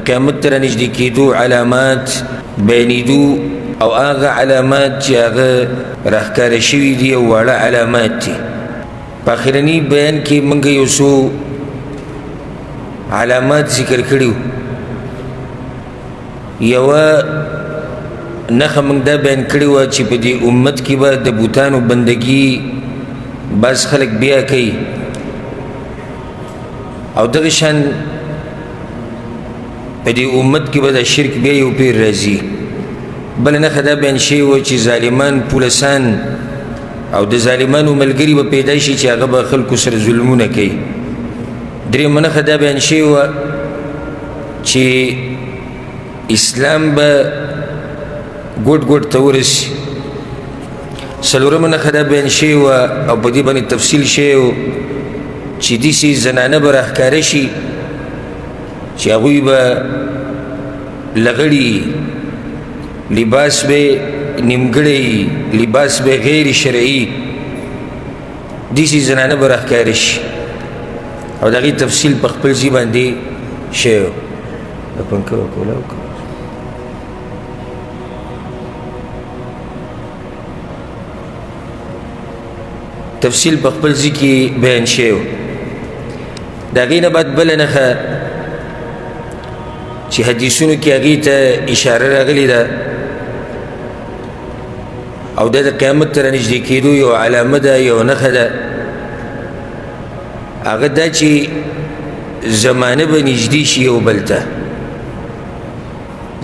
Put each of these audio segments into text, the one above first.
قیامت ته رانږدې کېدو علامات بیانېدو او هغه علامات چې هغه راښکاره شوي دي او واړه علامات دي. په اخرني بیان کې موږ یو څو علامات ذکر کړي وو. یوه نښه موږ دا بیان کړې وه چې په دې امت کې به د بوتانو بندګي بعض خلک بیا کوي او دغه شان په دې امت کې به د شرک بیا یو پیر راځي. بله نښه دا بیان شوې وه چې ظالمان پولسان او د ظالمانو ملګري به پیدا شي چې هغه به خلکو سره ظلمونه کوي. درېیمه نښه دا بیان شوې وه چې اسلام به ګوټ ګوټ ته ورسي. څلورمه نښه دا بیان شوې وه او په دې باندې تفصیل شوی و چې داسې زنانه به راښکاره شي چې هغوی به لغړي لباس به نیمګړی لباس به غیر شرعي داسې زنانه به راښکاره شي او د هغې تفصیل په خپل ځای باندې شوی و. پنکه وکوله وکړه تفصیل په خپل ځای کې بیان شوی و. د هغې نه بعد بله نښه چې حدیثونو کې هغې ته اشاره راغلې ده او دا د قیامت ته رانږدې کېدو یو علامه ده یو نښه ده. هغه دا چې زمانه به نږدې شي یو بل ته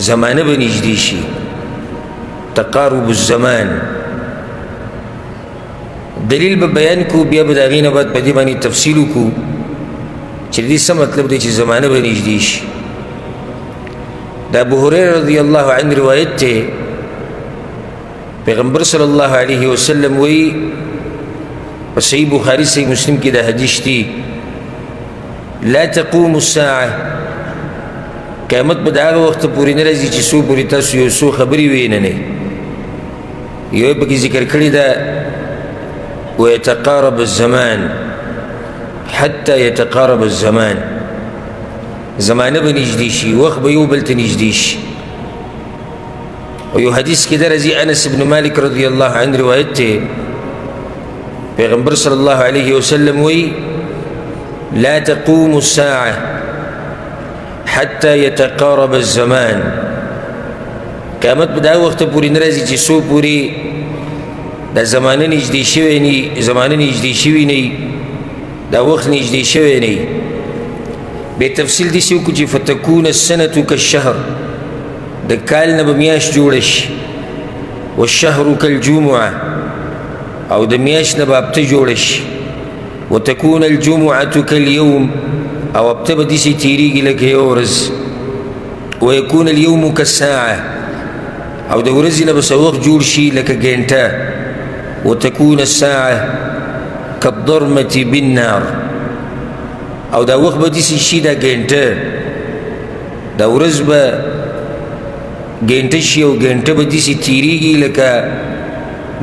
زمانه به نږدې شي تقارب الزمان. دلیل به بیان کو بیا به د هغې نه بعد په دې باندې تفصیل وکړو چې د دې څه مطلب دی چې زمانه به نږدې شي. د ابو هریره رضی الله عنه روایت دی پیغمبر صلی الله علیه وسلم وی په صحیح بخاري صحیح مسلم کې دا حدیث دی لا تقوم الساعه قیامت به د هغه وخت پورې نه راځي چې څو پورې تاسو یو څو خبرې وینئ. یو پکې ذکر کړې ده ويتقارب الزمان حتى يتقارب الزمان زمانه به نږدې شي وخت به یو بل ته نږدې شي. او یو حدیث کې در راځي انس بن مالک رضی الله عنه روایت دی پیغمبر صلی الله علیه وسلم وی لا تقوم الساعه حتى يتقارب الزمان قیامت به دا وخت پورې نه راځي چې څو پورې دا زمانه نږدې شوی نه زمانه نږدې شوی نه دا وخت نږدې شوی نه. به تفصیل داسې وکړو چې فتکون السنة کالشهر د کال نه به میاشت جوړه شي والشهر کالجمعه او د میاشت نه به هفته جوړه شي وتکون الجمعة کالیوم او هفته به داسې تېرېږي لکه یو ورځ ویکون اليوم کالساعه او د ورځې نه به څه وخت جوړ شي لکه ګنټه وتكون الساعة كالضرمة بالنار او دا وخت به داسې شي دا ګنټه دا ورځ به ګنټه شي او ګنټه به داسې تېرېږي لکه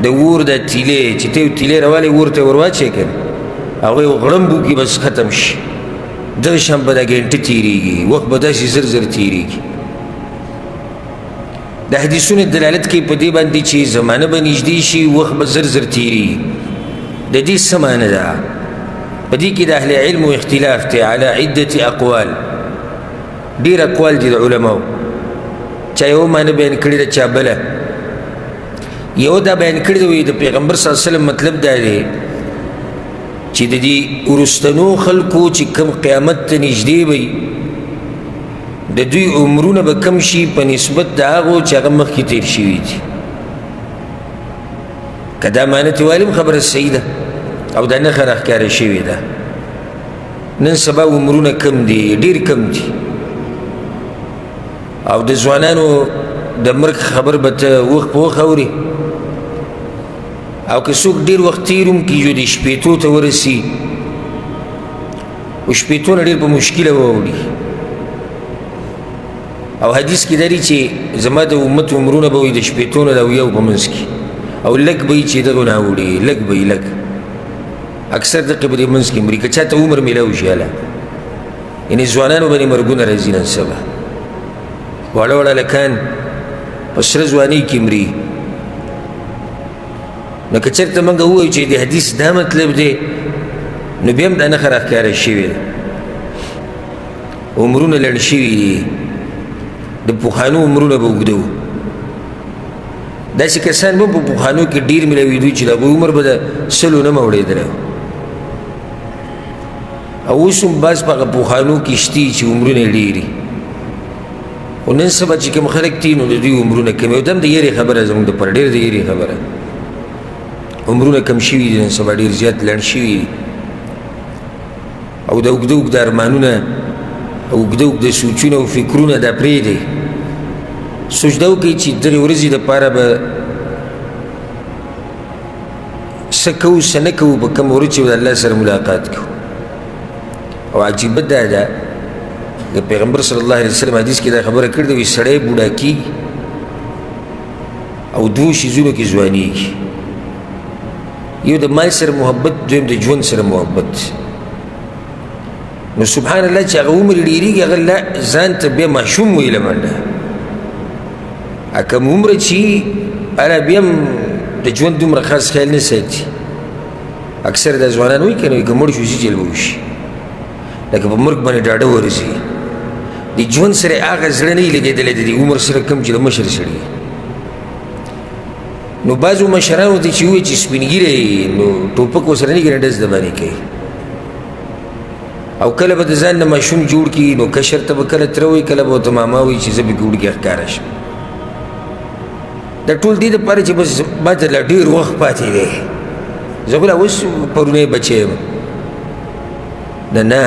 د اور دا تیلې چې ته یو تیلې راوالی اور ته ور واچوې که نه هغه یو غړمب وکړي بس ختم شي دغه شان به دا ګنټه تېرېږي وخت به داسې زر زر تېرېږي. د حدیثونو دلالت کوي په دې باندې چې زمانه به نږدې شي وخت به زر زر تېرېږي. د دې څه معنی ده؟ په دې کې د اهل علمو اختلاف دی علی عدة اقوال ډېر اقوال دي د علماو چا یو معنی بیان کړې ده چا بله. یو دا بیان کړی دی د پیغمبر صلی الله علیه وسلم مطلب دا دی چې د دې وروستنو خلکو چې کوم قیامت ته نږدې وي د دوی عمرونه به کم شي په نسبت د هغو چې هغه مخکې تېر شوي دي. که دا معنی ته والیم خبره صحیح ده او دا نښه راښکاره شوې ده. نن سبا عمرونه کم دي ډېر کم دي او د ځوانانو د مرګ خبر به ته وخت په وخت اورې او که څوک ډېر وخت تېر هم کېږي د شپېتو ته ورسي و شپېتو نه ډېر په مشکله واوړي او حدیث کې داري چې زما د امت عمرونه به وي د شپېتو نه د اویاو په منځ کې او لږ به وي چې دغه نه اوړي لږ به وي لږ اکثر دغه په دې منځ کې مري که چاته عمر میلاو شي هله یعنې ځوانانو باندې مرګونه راځي نن سبا واړه واړه هلکان په سره ځوانۍ کې مري. نو که چېرته موږ ووایو چې د حدیث دا مطلب دی نو بیا هم دا نښه راښکاره شوې ده. عمرونه لنډ شوي دي، د پخوانو عمرونه به اوږده وو. داسې کسان به په پخوانو کې ډېر ملاوېدو چې د هغوی عمر به د 100 نه موړېدلی او اوس هم بعض په هغه پخوانو کې شته چې عمرونه یې ډېر دي، خو نن سبا چې کوم خلک دي نو د دوی عمرونه کم او دم د یېرې خبره زموږ دپاره ډېر د یېرې خبره. عمرونه کم شوي دي، نن سبا ډېر زیات لنډ شوي دي او د اوږده اوږده ارمانونه او اوږده اوږده سوچونه او فکرونه دا پرېږدئ. سجده وکړئ چې درې ورځې دپاره به څه کوو څه نه کوو، په کومه ورځ چې به د الله سره ملاقات کوو. او عجیبه دا ده د پیغمبر صلی الله علیه وسلم حدیث کې دا خبره کړې ده، وایي سړی بوډا کېږي او 2 شیزونو کې ځوانېږي، یو د مال سره محبت، دویم د ژوند سره محبت. نو سبحان الله چې هغه عمر یې ډېرېږي هغه ځان ته بیا ماشوم ویله منډه، کم عمره چې هغه بیا هم د ژوند دومره خاص خیال نه ساتي. اکثر دا ځوانان وایي که نه وایي که مړ شو چې جل به وشي، لکه په مرګ باندې ډاډه ورځي. د ژوند سره هغه زړه نه وي لګېدلی د دې عمر سره کم چې د مشر سړي. نو بعضو مشرانو ته چې ووایي چې سپین ږیری نو ټوپک ورسره نه ګڼي، ډز د باندې کوي او کله به د ځان نه ماشوم جوړ کړي نو کشر ته به کله تره وایي، کله به ورته ماما وایي چې زه به ګوډ کې ښکاره شم. دا ټول دې دپاره چې بس ما ته لا ډېر وخت پاتې دی، زه خو لا اوس پرونی بچی یم. نه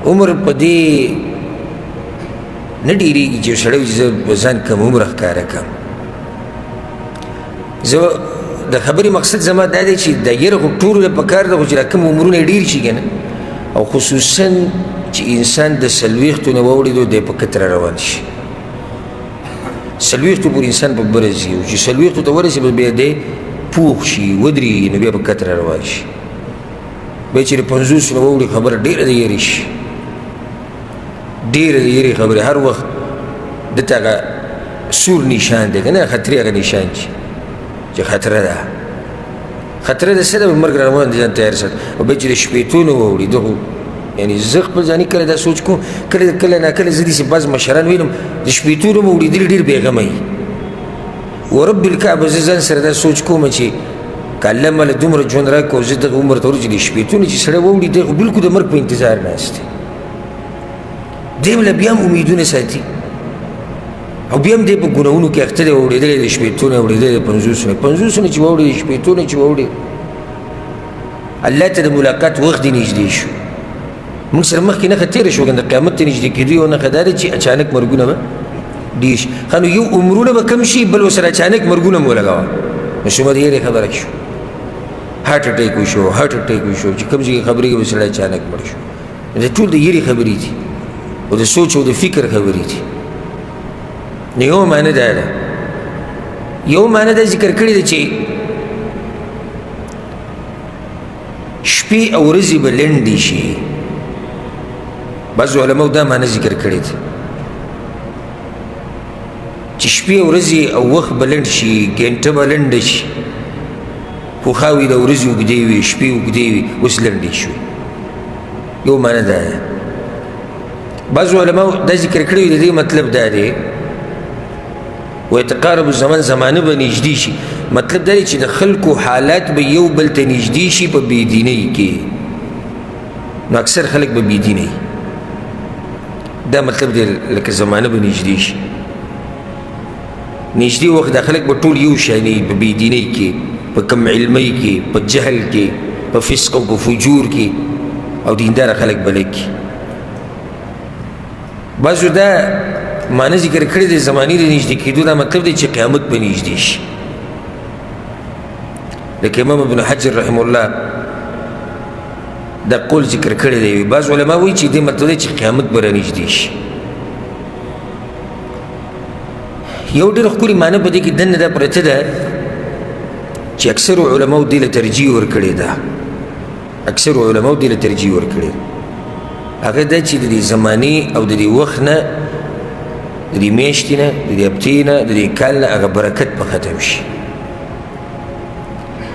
عمر په دې نه ډېرېږي چې سړی وایي چې زه به ځان کم عمره ښکاره کړم. زه د خبرې مقصد زما دا دی چې د یره خو ټولو له پکار ده، خو چې را کوم عمرونه یې ډېر شي که نه، او خصوصا چې انسان د 40 نه واوړېدو دی په کتره روان شي. 40 پورې انسان په بره ځي او چې 40 ته ورسي بیا دی پوخ شي ودرېږي نو بیا په کتره روان شي. بیا چې د 50 نه واوړي خبره ډېره د یېرې شي، ډېره د یېرې خبرې هر وخت دته هغه سور نشان دی که نه، خطرې هغه نشان چې خطره ده. خطره ده څه ده؟ مرګ را روان دی، ځان تیار ساته. او بیا چې د 80 نه واوړي دغو یعنې زه خپل ځاني کله دا سوچ کوم، کله ناکله زه داسې بعض مشران وینم د 80 نه مو اورېدلي ډېر بېغمه وي. ورب الکعبه زه ځان سره دا سوچ کوم چې که الله ماله دومره ژوند راکړو او زه دغه عمر ته ورسېږي د 80 نه چې سړی واوړي دی خو بلکل د مرګ په انتظار ناست دی، دی له بیا هم امیدونه ساتي او بیا هم دی په ګناهونو کې اخته دی، واوړېدلی د 80 نه واوړېدلی د 50 نه 50 نه چې واوړي د 80 نه چې واوړي الله ته د ملاقات وخت دی نږدې شو. موږ سره مخکې نښه تېره شوه که د قیامت ته نږدې کېدو یوه نښه دا ده چې اچانک مرګونه به ډېر شي. ښه نو یو عمرونه به کم شي، بل ورسره اچانک مرګونه مو ولګوه. نو شومه د یېرې خبره شو، هارټ اټیک وشو، هارټ اټیک وشو چې کوم ځای کې خبرې به سړی اچانک مړ شو. دا ټول د یېرې خبرې دي او د سوچ او د فکر خبرې دي. نو یوه معنی دا ده، یوه معنی دا ذکر کړې ده چې شپې او ورځې به لنډې شي. بعضو علماو دا معنی ذکر کړې ده چې شپې او ورځې او وخت به لنډ شي، ګنټه به لنډه شي، پوښاوي د ورځې اوږدې وي، شپې اوږدې وي، اوس لنډې شوې. یو معنی دا ده. بعضو علماو دا ذکر کړی د دې مطلب دا دی ويتقارب الزمان، زمانه به نږدې شي. مطلب دا دی چې د خلکو حالات به یو بل ته نږدې شي په بېدینۍ کې. نو اکثر خلک به بېدینه وي، دا مطلب دی لکه زمانه به نږدې شي. نږدې وخت دا خلک به ټول یو شانې په بېدینۍ کې، په کم علمۍ کې، په جهل کې، په فسق او په فجور کې، او دینداره خلک به لږ کي. بعضو دا معنی ذکر کړی دی زمانې د نږدې کېدو، دا مطلب دی چې قیامت به نږدې شي. لکه امام ابن حجر رحمه الله دا قول ذکر کړی دی. بعض علما وایي چې دې مطلب دی چې قیامت به رانږدې شي. یو ډېر ښکلې معنی په دې کې دننه دا پرته ده چې اکثرو علماو دې له ترجیح ورکړې ده، اکثرو علماو دې له ترجیح ورکړې ده. هغه دا چې د دې زمانې او د دې وخت نه د دې میاشتې نه د دې هفتې نه د دې کال نه هغه برکت به ختم شي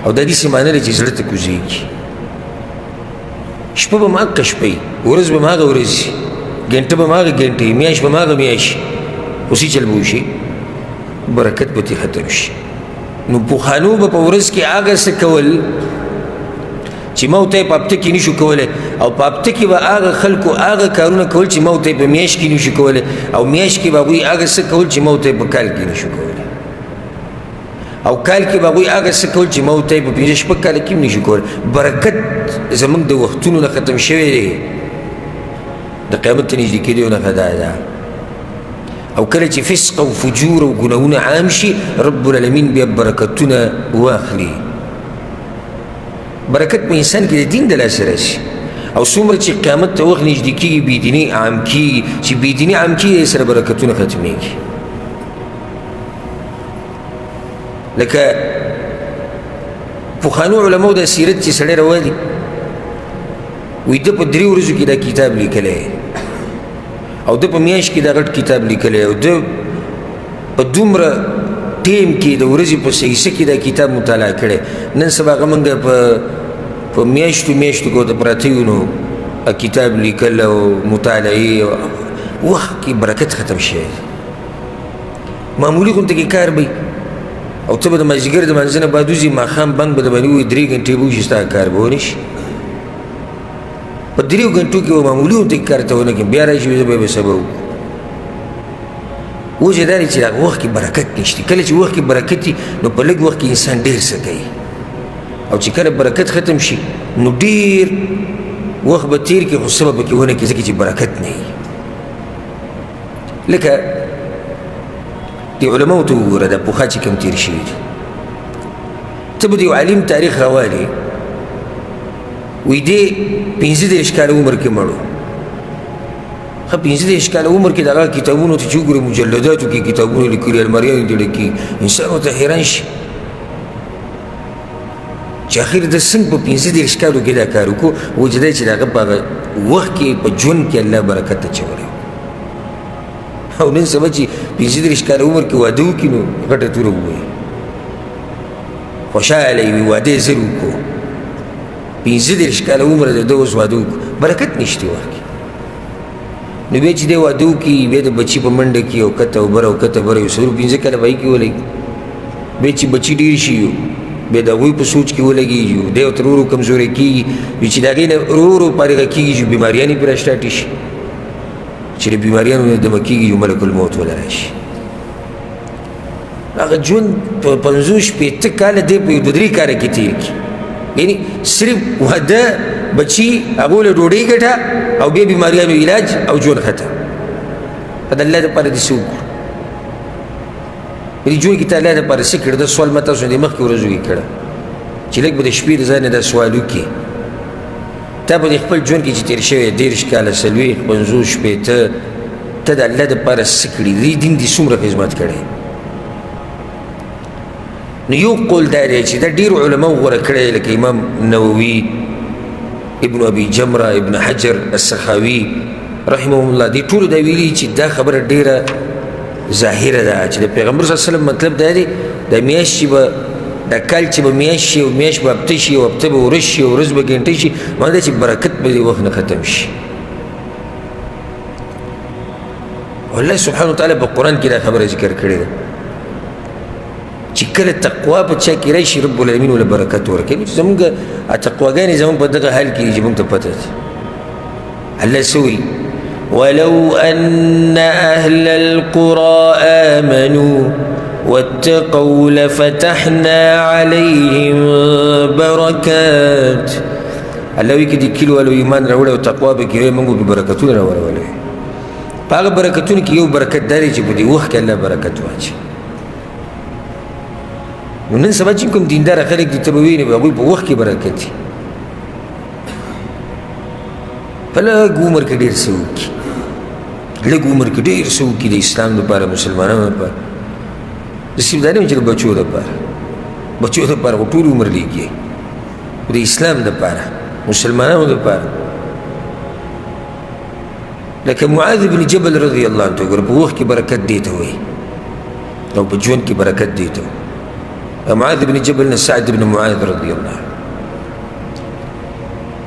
او دا داسې معنی ده چې زړه ته کوزېږي شپه به م هغه شپه وي ورځ به م هغه ورځ وي ګنټه به م هغه ګنټه وي میاشت به م هغه میاشت اوسې چل به وشي برکت به ترې ختم شي نو پخوانو به په ورځ کې هغه څه کول چې ما ورته یې په هفته کې نشو کولی او په هفته کې به هغه خلکو هغه کارونه کول چې ما ورته یې په میاشت کې نشو کولی او میاشت کې به هغوی هغه څه کول چې ما ورته یې په کال کې نشو کولی او کال کې به هغوی هغه څه کول چې ما ورته یې په پنځه شپږ کاله کې هم نشو کولی برکت زموږ د وختونو نه ختم شوی دی د قیامت ته نږدې کېدو نښه دا ده او کله چې فسق او فجور او ګناهونه عام شي رب العالمین بیا برکتونه واخلي برکت په انسان کې د دین د لاسه راشي او څومره چې قیامت ته وخت نږدې کېږي بېدیني عام کېږي چې بېدیني عام کېږي سره برکتونه ختمېږي لکه پخوانو علماو دا سیرت چې سړی راوالي وایي ده په 3 ورځو کې دا کتاب لیکلی او ده په میاشت کې دا غټ کتاب لیکلی او ده په دومره ټیم کې د ورځې په حصه کې دا کتاب مطالعه کړی نن سبا هغه موږ په میاشتو میاشتو کې ورته پراته یو نو کتاب لیکل او مطالعې وخت کې برکت ختم شوی معمولي غونته کې کار به او ته به د مازدیګر د مانځه نه بعد وځې ماښام بند به د باندې ووایي 3 غنټې به وشي ستا کار به ونه شي په 3 غنټو کې به معمولي غونته کې کار ته ونه کړي بیا راشي زه به سبا وکړو وجه دا دی چې هغه وخت کې برکت نشته کله چې وخت کې برکت وي نو په لږ وخت کې انسان ډېر څه کوي او چې کله برکت ختم شي نو ډېر وخت به تېر کړي خو څه به پکې ونه کړي ځکه چې برکت نه وي لکه دې علماو ته وګوره دا پخوا چې کوم تېر شوي دي ته به د یو عالم تاریخ راوالې وایي دې 15 کاله عمر کې مړ و 15 کاله عمر کې د هغه کتابونو ته چې وګورې مجلداتو کې کتابونه لیکلي الماریانو دې ډکي انسان ورته حیران شي چې اخر د څنګه په 15 کالو کې دا کار وکړو وجه دا چې د هغه په هغه وخت کې په ژوند کې الله برکت اچولی او نن سبا چې 15 کاله عمر کې واده وکړي نو غټه توره ووایي خوشحاله وي واده یې زر وکړو 15 کاله عمر د ده اوس واده وکړو برکت نشته وخت کې نو بیا چې دی واده وکړي بیا د بچي په منډه کې او کته اوبره او کته بره یو 15 کاله به یې کې ولګي بیا چې بچي ډېر شي بیا د هغوی په سوچ کې ولګېږي دی ورته ورو ورو کمزوری کېږي وي چې د هغې نه ورو ورو فارغه کېږي چې بیماریانې پرې راسټاټې شي چې د بیماریانو نه دمه کېږي چې ملک الموت وله راشي هغه ژوند په 50-60 کاله دی په 2-3 کاله کې تېر کړي یعنې صرف واده بچي هغو له ډوډۍ ګټه او بیا بیماریانو علاج او ژوند ختم په د الله دپاره داسې وکړو په دې ژوند کې ته الله دپاره څه کړه دا سوال ما تاسو د مخکې ورځو کې کړه چې لږ به د شپې د ځای نه دا سوال وکړي تا په د خپل ژوند کې چې تېر شوی 30 کاله 40 50 شپېته ته د الله دپاره څه کړي دې دین دې څومره خدمت کړی نو یو قول دا دی چې دا ډېرو علماو غوره کړی لکه امام نووي ابن ابي جمره ابن حجر السخاوي رحمهم الله دې ټولو دا ویلي چې دا خبره ډېره ظاهره ده چې د پیغمبر صلی الله علیه وسلم مطلب دا دی د میاشت چې به دا کال چې به میاشت شي او میاشت به هفته شي او هفته به ورځ شي او ورځ به ګنټه شي معنی دا چې برکت به دې وخت نه ختم شي الله سبحانه وتعالی په قرآن کې دا خبره ذکر کړې ده چې کله تقوا په چا کې راشي رب العالمین وله برکت ورکوي زمونږ تقواګانې زمونږ په دغه حال کې دي چې مونږ ته پته ده الله څه وایي ولو أن أهل القرى آمنوا واتقوا لفتحنا عليهم بركات الله وی کې د کلو والو ایمان راوړی او تقوا به کې موږ به برکتونه راوړلی په هغه برکتونو کې یو برکت دا دی چې په دې وخت کې الله برکت واچوي نو نن سبا چې کوم دینداره خلک دي ته به وینې به هغوی په وخت کې برکت دي په لږ عمر کې ډېر څه وکړي لږ عمر کې ډېر څه وکړي د اسلام لپاره مسلمانانو لپاره صرف دا نه چې د بچو لپاره خو ټول عمر لیږي د اسلام لپاره مسلمانانو لپاره لکه معاذ بن جبل رضی الله عنه ګوره په وخت کې برکت دی ته وایي او په ژوند کې برکت دی ته معاذ بن جبل نه سعد بن معاذ رضی الله عنه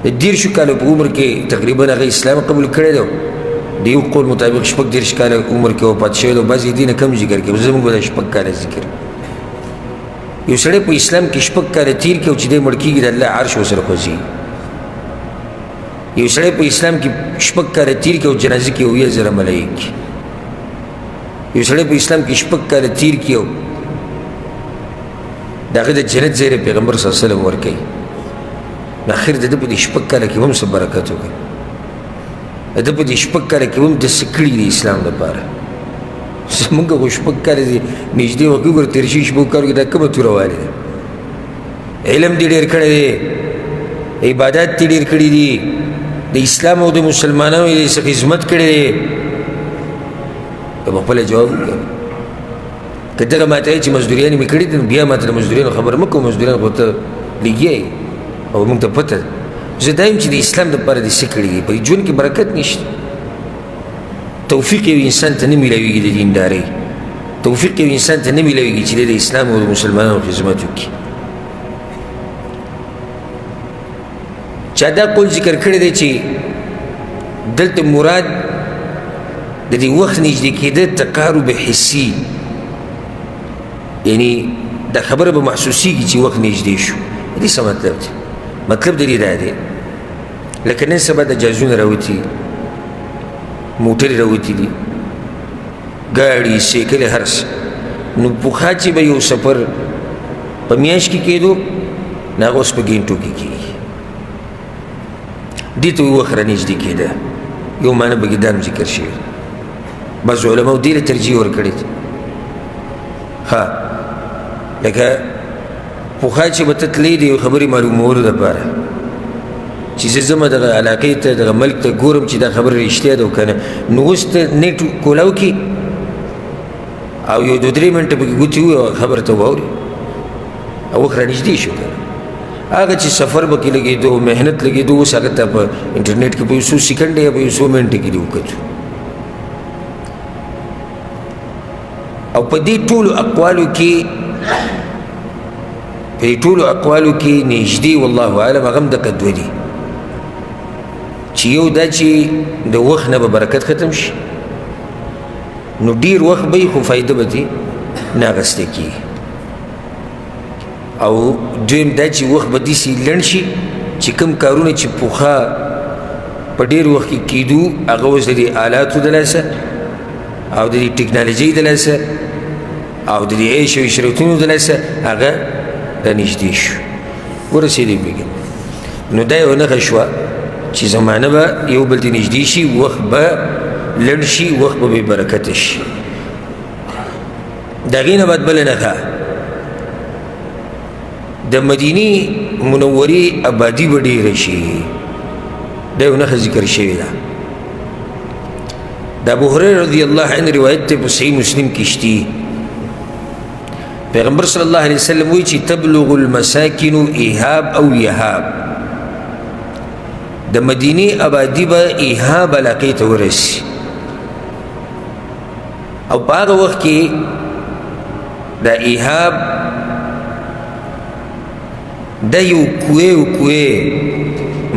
د 10 کالو په عمر کې تقریبا هغه اسلام قبول کړی دی د یو قول مطابق 10 کاله عمر کې وفات شوی دی بعضې دې نه کم ذکر کوي زموږ به 6 کاله ذکر یو سړی په اسلام کې 6 کاله تیر کړي او چې دی مړ کېږي د الله عرش ورسره خوځي یو سړی په اسلام کې 6 کاله تیر کړي او جنازه کې 1000 ملایک یو سړی په اسلام کې 6 کاله تیر کړي او د هغه د جنت ځای پیغمبر صلی الله علیه وسلم ورکوي نو اخر د ده په دې 6 کاله کې هم څه برکت وکړي د ده په دې 6 کاله کې هم داسې کړي د اسلام لپاره زمونږ خو 6 کاله دي نږدې وکړي ګوره تېر شوي 6 کالو کې دا کومه توره والې ده علم دې ډېر کړی دی عبادات دې ډېر کړي دي د اسلام او د مسلمانانو یې څه خدمت کړی دی په خپله جواب وکړه که دغه ماته یې چې مزدوریانې مې کړي دي نو بیا ماته د مزدوریانو خبره مه کوه مزدوریان خو ته لګیا یې او موږ ته پته زه دا یم چې د اسلام دپاره دې څه کړي دي په ژوند کې برکت نشته توفیق یو انسان ته نه میلاویږي د دیندارۍ توفیق یو انسان ته نه میلاویږي چې د اسلام او د مسلمانانو خدمت وکړي چا دا قول ذکر کړی دی چې دلته مراد د دې وخت نږدې کېده تقارب حسي یعنی دا خبره به محسوسیږي چې وخت نږدې شو دې څه مطلب دی مطلب د دې دا دی لکه نن سبا د جهازونه راوتي موټرې راوتي دي ګاډي سیکلې هر څه نو پخوا چې به یو سفر په میاشت کې کېدو نو هغه اوس په ګینټو کې کېږي دې ته وخت رانږدې کېده یو معنی پکې دا هم ذکر شوی بعض علماو دې له ترجیح ورکړې ده ها لکه پخوا چې به ته تللی د یو خبرې معلومولو دپاره چې زه ځمه دغه علاقې ته دغه ملک ته ګورم چې دا خبره رښتیا ده او که نه نو اوس ته نیټ کولاو کړي او یو 2-3 منټه پکې ګوتې ووایي او خبره ته واوري او وخت رانږدې شو که نه هغه چې سفر به کې لګېدو محنت لګېدو اوس هغه ته په انټرنیټ کې په یو څو سیکنډ یا په یو څو منټې کې دې وکتو او په دې ټولو اقوالو کې نږدې والله اعلم هغه هم دقه دوه دي چې یو دا چې د وخت نه به برکت ختم شي نو ډېر وخت به خو فایده به دې نه اخیستی کېږي او دویم دا چې وخت به داسې لنډ شي چې کوم کارونه چې پخوا په ډېر وخت کې کېدو هغه اوس د دې آلاتو د لاسه او د دې ټکنالوژۍ د لاسه او د دې عیش او عشرتونو د لاسه هغه رانږدې شو ورسېدې بېګم نو دا یوه نښه شوه چې زمانه به یو بل ته نږدې شي وخت به لنډ شي وخت به بې برکته شي د هغې نه بعد بله نښه د مدینې منورې آبادي به ډېره شي دا یو نښه ذکر شوې ده د ابو هريره رضی الله عنه روایت ته په صحیح مسلم کې شتي پیغمبر صلی الله علیه وسلم وایي چې تبلغ المساکن ایهاب او یهاب د مدینې آبادي به ایهاب علاقې ته ورسي او په هغه وخت کې د ایهاب دا یو کوې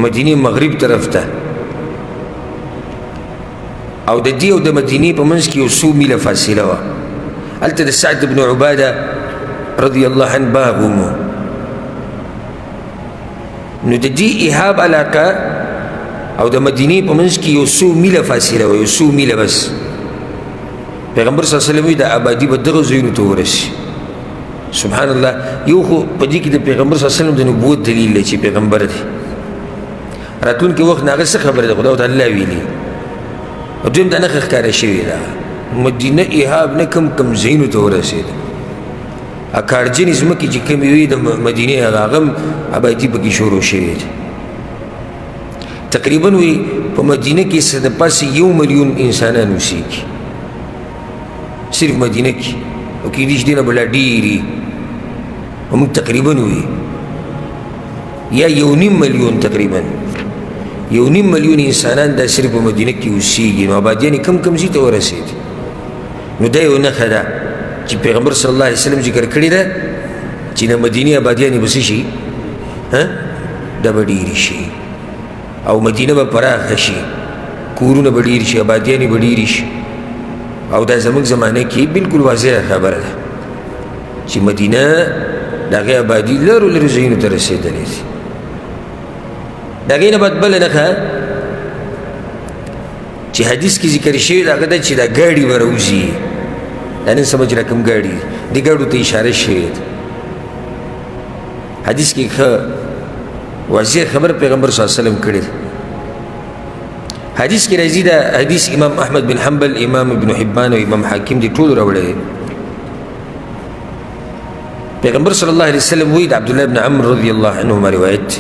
مدینې مغرب طرف ته او د دې او د مدینې په منځ کې یو څو میله فاصله وه هلته د سعد بن عباده رضی الله عنه باغ ومو نو د دې ایهاب علاقه او د مدینې په منځ کې یو څو میله فاصله وه یو څو میله بس پیغمبر صلی الله علیه وسلم د آبادي به دغه ځایونو ته ورسي سبحان الله یو خو په دې کې د پیغمبر صلی الله علیه وسلم د نبوت دلیل دی چې پیغمبر دی راتلونکي وخت نه هغه څه خبره ده خدای ته الله ویلي او دویم دا نښه ښکاره شوې ده مدینه ایهاب نه کم ځایونو ته ورسېده اکارجنې ځمکې چې کمې وي د مدینې هغه هم آبادي پکې شروع شوې ده تقریبا وي په مدینه کې څه د پاسه 1 ملیون انسانان اوسېږي صرف مدینه کې او کېدای شي دې نه بله ډېرې وموږ تقریبا وي یا 1.5 ملیون تقریبا 1.5 ملیون انسانان دا صرف په مدینه کې اوسېږي، نو آبادیان یې کم ځای ته ورسېدي. نو دا یو نښه ده چې پیغمبر صلی الله علیه وسلم ذکر کړې ده چې د مدینې آبادیان به څه شي، دا به ډېرې شي او مدینه به پراخه شي، کورونه به ډېر شي، آبادیانې به ډېرې شي. او دا زموږ زمانه کې بالکل واضحه خبره ده چې مدینه د هغې آبادي لرو لرو ځایونو ته رسېدلې دي. د هغې نه بعد بله نښه چې حدیث کې ذکر شوي ده هغه ده چې دا ګاډي به راوځي. دا نن سبا چې را کوم ګاډي دې ګاډو ته اشاره شوې ده. حدیث کې ښه واضح خبر پیغمبر صلی الله علیه وسلم کړی ده. حدیث کې راځي دا حدیث امام احمد بن حنبل، امام ابن حبان او امام حاکم دي ټول راوړی. پیغمبر صلی الله علیه وسلم وایي د عبدالله بن عمرو رضی الله عنهما روایت: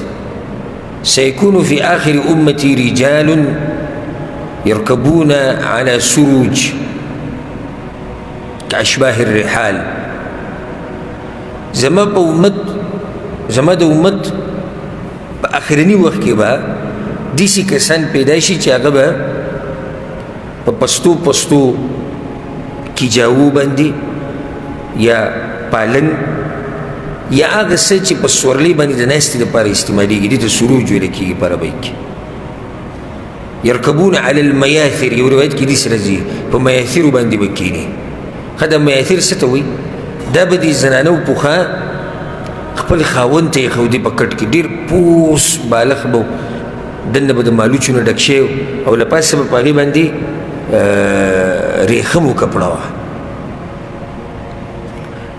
سيكون في آخر أمتي رجال يركبون على سروج كأشباه الرحال. زما د امت په آخرني وخت کې به داسې کسان پیدا شي چې هغه به په پستو کیجاوو باندې یا پالن یا هغه څه چې په سورلۍ باندې د ناستې دپاره استعمالېږي، دې ته سروج ویل کېږي په عربۍ کې. یرکبون علی المیاثر، یو روایت کې داسې راځي په میاثرو باندې به کښېني. ښه دا میاثر څه ته وایي؟ دا به د زنانو پخوا خپل خاوند ته یې ښودې په کټ کې، ډېر پوس بالغ به دننه به د مالوچو نه ډک شوی او له پاسه به په هغې باندې ریخمو کپړه وه.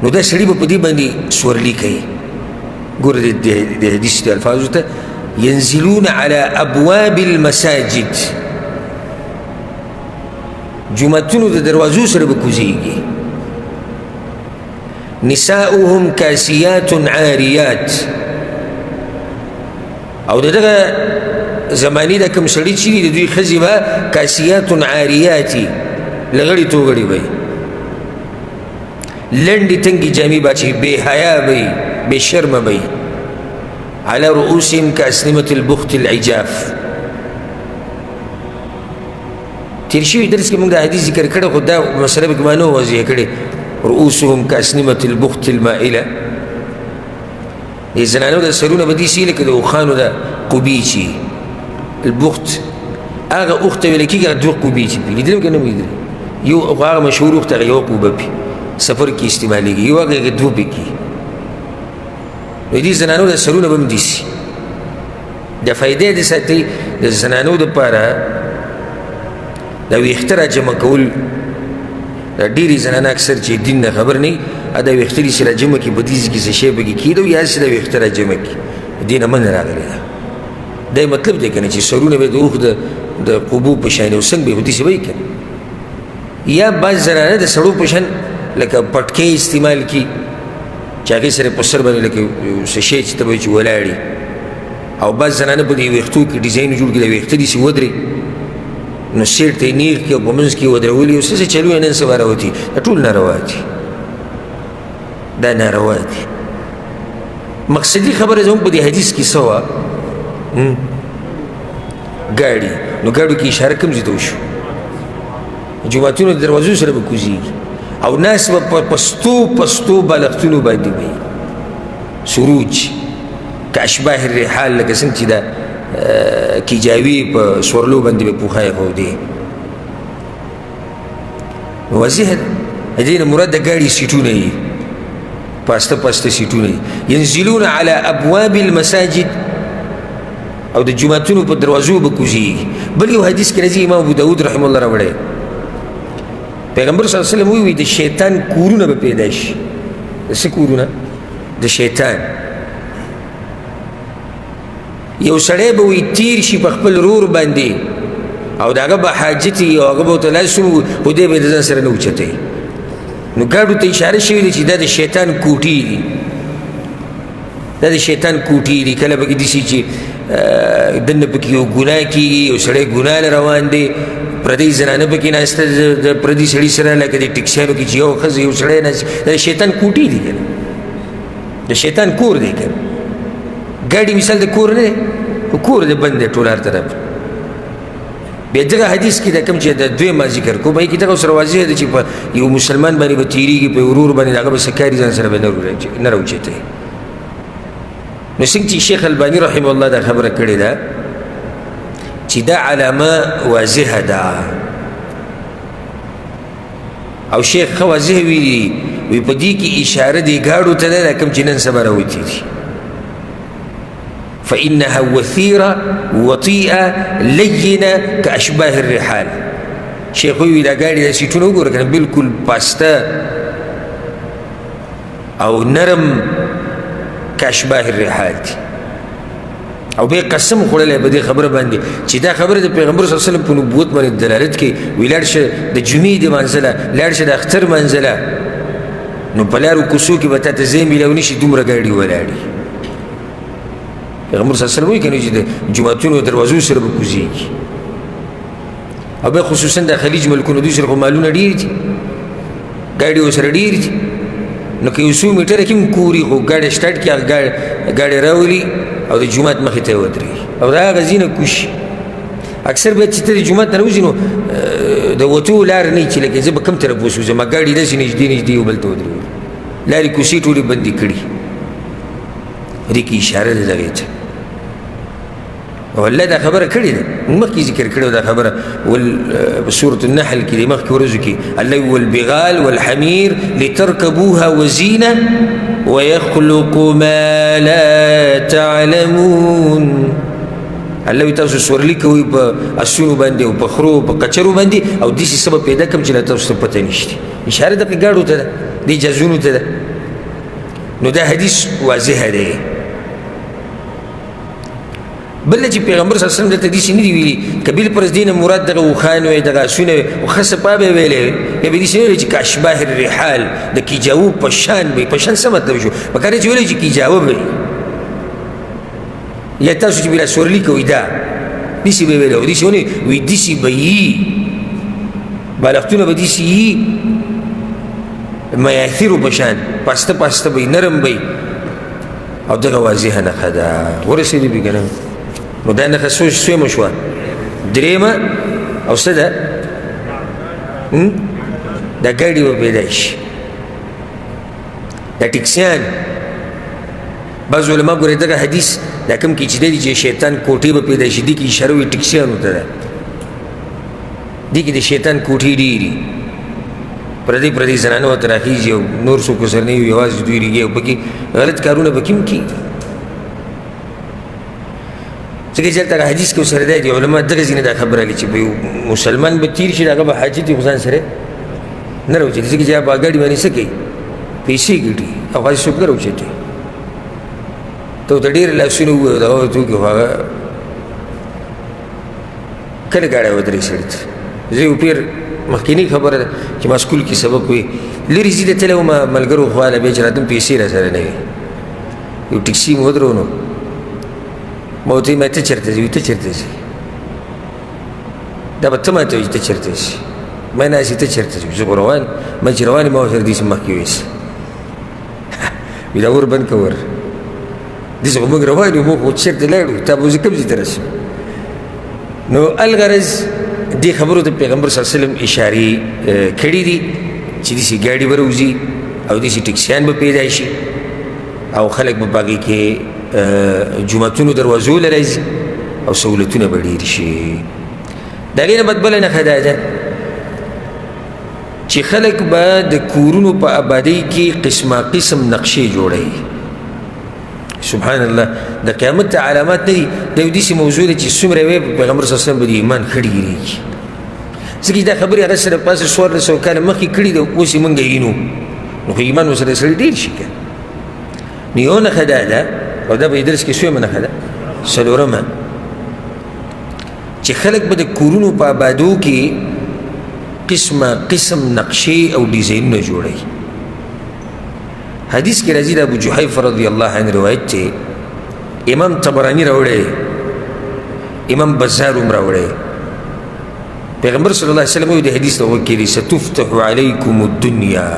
نو دا سړي به په دې باندې سورلي کوي. ګوره د حدیث د الفاظو ته: ينزلون على ابواب المساجد، جوماتونو د دروازو سره به کوزیږي. نساؤهم کاسیات عاریات، او دغه زمانی دا کوم سړي چې دي د دوی ښځې به کاسیات عاریاتي، لغړې توغړې به وي، لنډې تنګې جامې به اچوي، بې حیا به وي، بې شرمه به وي. على رؤوسهم كأسنمة البخت العجاف. تیر شوي درس کې موږ دا حدیث ذکر کړی، خو دا مسله پکې ما نه واضح کړې. رؤوسهم كأسنمة البخت المائلة، د زنانو د سرونه به داسې لکه د اوښانو د قبې چې البخت، هغه اوښ ته ویل کېږي، هغه 2 قبې چې دي. لیدلی م که نه م لیدلی؟ یو هغه مشهور اوښ ته هغه 1 قبه پې سفر کې استعمالېږي، یو هغه 2 پې کېږي. نو دې زنانو د سرونه به هم داسې د فایدې د ساتي د زنانو دپاره د ویښته را جمع کول. دا ډېرې زنانه اکثر چې دین نه خبر نه وي، دا ویښته داسې را جمع کړي، په دې کې څه شی پکې کېده یا داسې دا ویښته را جمع کړي. دې نه منع راغلی ده. دا مطلب دی که نه چې سرونه به د اوښ د قبو په شان او څنګ به یې خو داسې به وي که نه. یا بعض زنانه د سړو په شان لکه پټکۍ استعمال کړي چې هغې سره په سر باندې لکه څه شی چې ته به وایي چې ولاړي، او بعض زنانه په دې ویښتو کې ډیزاین جوړ کړي، د ویښته داسې ودرې، نو سیټ ته یې نیغ کړي او په منځ کې یې ودرولي، او څه څه چلو یې نن سبا راوتي. دا ټول ناروا دي، دا ناروا دي. مقصدي خبره زموږ په دې حدیث کې څه وه؟ ګاډي. نو ګاډو کې اشاره کوم ځای ته وشو؟ جوماتونو د دروازو سره به کوزېږي او ناس به په پستو بالښتونو باندې وي. سروج که اشباه الرحال، لکه څنګه چې دا کیجاوي په سورلو باندې به پوښه یې واضح ده. دې نه مراد د ګاډي سیټونه یي، پاسته سیټونه یي. ینزلون على ابواب المساجد، او د جوماتونو په دروازو به کوزېږي. بل یو حدیث کې راځي، امام ابو داود رحمه الله راوړی، پیغمبر صلی الله علیه وسلم وی د شیطان کورونه به پیدا شي. د څه کورونه؟ د شیطان. یو سړی به وي تیر شي په خپل رور باندې او د هغه به حاجت وي او هغه به ورته لاس وي، خو دی به یې د ځان سره نه اوچتوي. نو ګاډو ته اشاره شوې ده چې دا د شیطان کوټې دي، دا د شیطان کوټې دي. کله پکې داسې چې دننه پکې یو ګناه کېږي، یو سړی ګناه له روان دی، پردی زنانه پکې ناسته د پردي سړي سره، لکه د ټکسیانو کې چې یو ښځه یو سړی ناست، دا د شیطان کوټې دي که نه، د شیطان کور دی که نه. ګاډي مثال د کور نه دی، کور دې بند دی ټول هر طرف. بیا دغه حدیث کې د کوم چې د دویمه ذکر کوم هغې کې دغه سره واضح ده چې په یو مسلمان باندې به تېرېږي، په ورور باندې د هغه به څه کاري ځان سره به نه راوچېتی. نو څنګه چې شیخ الباني رحمه الله دا خبره کړې ده چې دا علامه واضحه ده، او شیخ ښه واضح ویلي وي په دې کې اشاره دې ګاډو ته ده دا کوم چې نن سبا راوتي دي. فإنها وثيرة وطيئة لينة كأشباه الرحال. شیخ وی دا ګاډي د سیټونو وګوره کنه بالکل پاسته او نرم كأشباه الرحال دي. او به قسم خوړلی په دې خبره باندې چې دا خبره د پیغمبر صلی الله علیه وسلم په نبوت باندې دلالت کوي. وی لاړ شه د جمعې د منځله، لاړ شه د اختر منځله، نو په لارو کوڅو کې به تا ته ځای میلاو نشي، دومره ګاډي ولاړي. پیغمبر صلی الله علیه وسلم وایي که نه چې د جوماتونو دروازو سره به کوزېږي. او بیا خصوصا د خلیج ملکونو دوی سره خو مالونه ډېر دي، ګاډي ورسره ډېر دي، نو که یو څو میټره کې هم کوري خو ګاډی سټارټ کړي هغه ګاډی راولي او د جومات مخې ته یې ودرېږي او د هغه ځینه کوشي. اکثر بیا چې ته د جومات نه راوځي نو د وتو لار نه وي چې لکه زه به کوم طرف اوس وځم، ګاډي داسې نږدې نږدې یو بل ته ودرېږي، لارې کوڅې ټولې بندې کړي. دې کې اشاره ده دغې ته. او الله دا خبره کړې ده، مخکې ذکر کړې دا خبره په سورة النحل کې د مخکې ورځو کې الله والبغال والحمیر لترکبوها وزینه ويخلق ما لا تعلمون. الله وی تاسو سورلي کوئ په اسونو باندې او په خرو په کچرو باندې او داسې څه به پیدا کړم چې لا تاسو ته پته نشته. اشاره دغې ګاډو ته ده، دې جزونو ته ده. نو دا حدیث واضحه دی. بل چې پیغمبر صلی الله علیه وسلم دلته داسې نه دي ویلي که بالفرض دې نه مراد دغه اوښان وی دغه اسونه وی خو ښه سپا به یې ویلی بیا به داسې نه ویلی چې کاشباه الرحال د کیجاوو په شان به په شان څه مطلب شو؟ پکار دی چې ویلی چې کیجاوه به یا تاسو چې بلا سورلي کوئ دا داسې به یې ویلی او داسې ونه وی داسې به یي بالښتونه به داسې یي میاثرو په شان پاسته پاسته به نرم به او دغه واضحه نښه ده. ورسېدې بې که نه نو دا نښه څومره شوه؟ درېیمه او څه ده؟ دا ګاډي به پیدا شي، دا ټکسیان. بعض علما ګورئ دغه حدیث دا کوم کې چې دی چې شیطان کوټې به پیدا شي، دې کې اشاره وي ټکسیانو ته ده. دې کې د شیطان کوټې ډېرې پردي پردي زنانه ورته راخېږي او نور څوک ورسره نه وي، یوازې دوی ریږي او پکې غلط کارونه پکې هم کېږي. ځکه چې هلته حدیث کې ورسره دی علما دغسې نه دا خبره لري چې به یو مسلمان به تېر شي د هغه به حاجت یې خو ځان سره نه راوچېږي. ځکه چې هغه په ګاډي باندې څه کوي؟ پیسې ګټي او هغه څوک نه راوچېږي. ته ورته ډېر لاسونه ووایو دغه ورته وکړي خو هغه کله ګاډی ودرېږي سړي ته. زه یو پیر مخکینی خبره ده چې ما سکول کې سبق وي لرې ځي تللی وم ملګرو خواله بیا چې راتلم پیسې را سره نه وي. یو ټکسي مې ودرو نو ما ورته ویل ته چېرته ځې؟ ته چېرته ځې؟ دا به ته ماته وایي ته چېرته ځې؟ ما ناسې ته چېرته ځې؟ زه خو روان ما چې روان یم ما ورسره داسې مخکې ویسه وي دا اور بند که ور داسې خو موږ روان یو موږ خو چېرته لاړو تا به زه کوم ځای ته رسم. نو الغرض دې خبرو ته پیغمبر صلی الله علیه وسلم اشارې کړي دي چې داسې ګاډي به راوځي او داسې ټکسیان به پیدا شي او خلک به په هغې کې جوماتونو دروازو له راځي او سهولتونه به ډېر شي. د هغې نه بعد بله نښه دا ده چې خلک به د کورونو په آبادۍ کې قسمه قسم نقشې جوړوي. سبحان الله د قیامت علامات نه دي، دا یو داسې موضوع ده چې څومره وی پیغمبر صلی الله علیه وسلم به د ایمان ښه ډېرېږي. ځکه چې دا خبرې هغه سره پاسه 1400 کاله مخکې کړي ده، اوس یې موږ وینو نو خو ایمان ورسره سړی ډېر شي که نو یو نښه دا ده او دا به یې درس کې څویمه نښه ده څلورمه چې خلک به د کورونو په آبادو کې قسمه قسم نقشې او ډیزاینونه جوړوي. حدیث کې راځي د ابو جحیفه رضی الله عنه روایت دی، امام طبرانی راوړی، امام بزار هم راوړی. پیغمبر صلی الله علیه وسلم وایي د حدیث ته وکړي ستفتح علیکم الدنیا،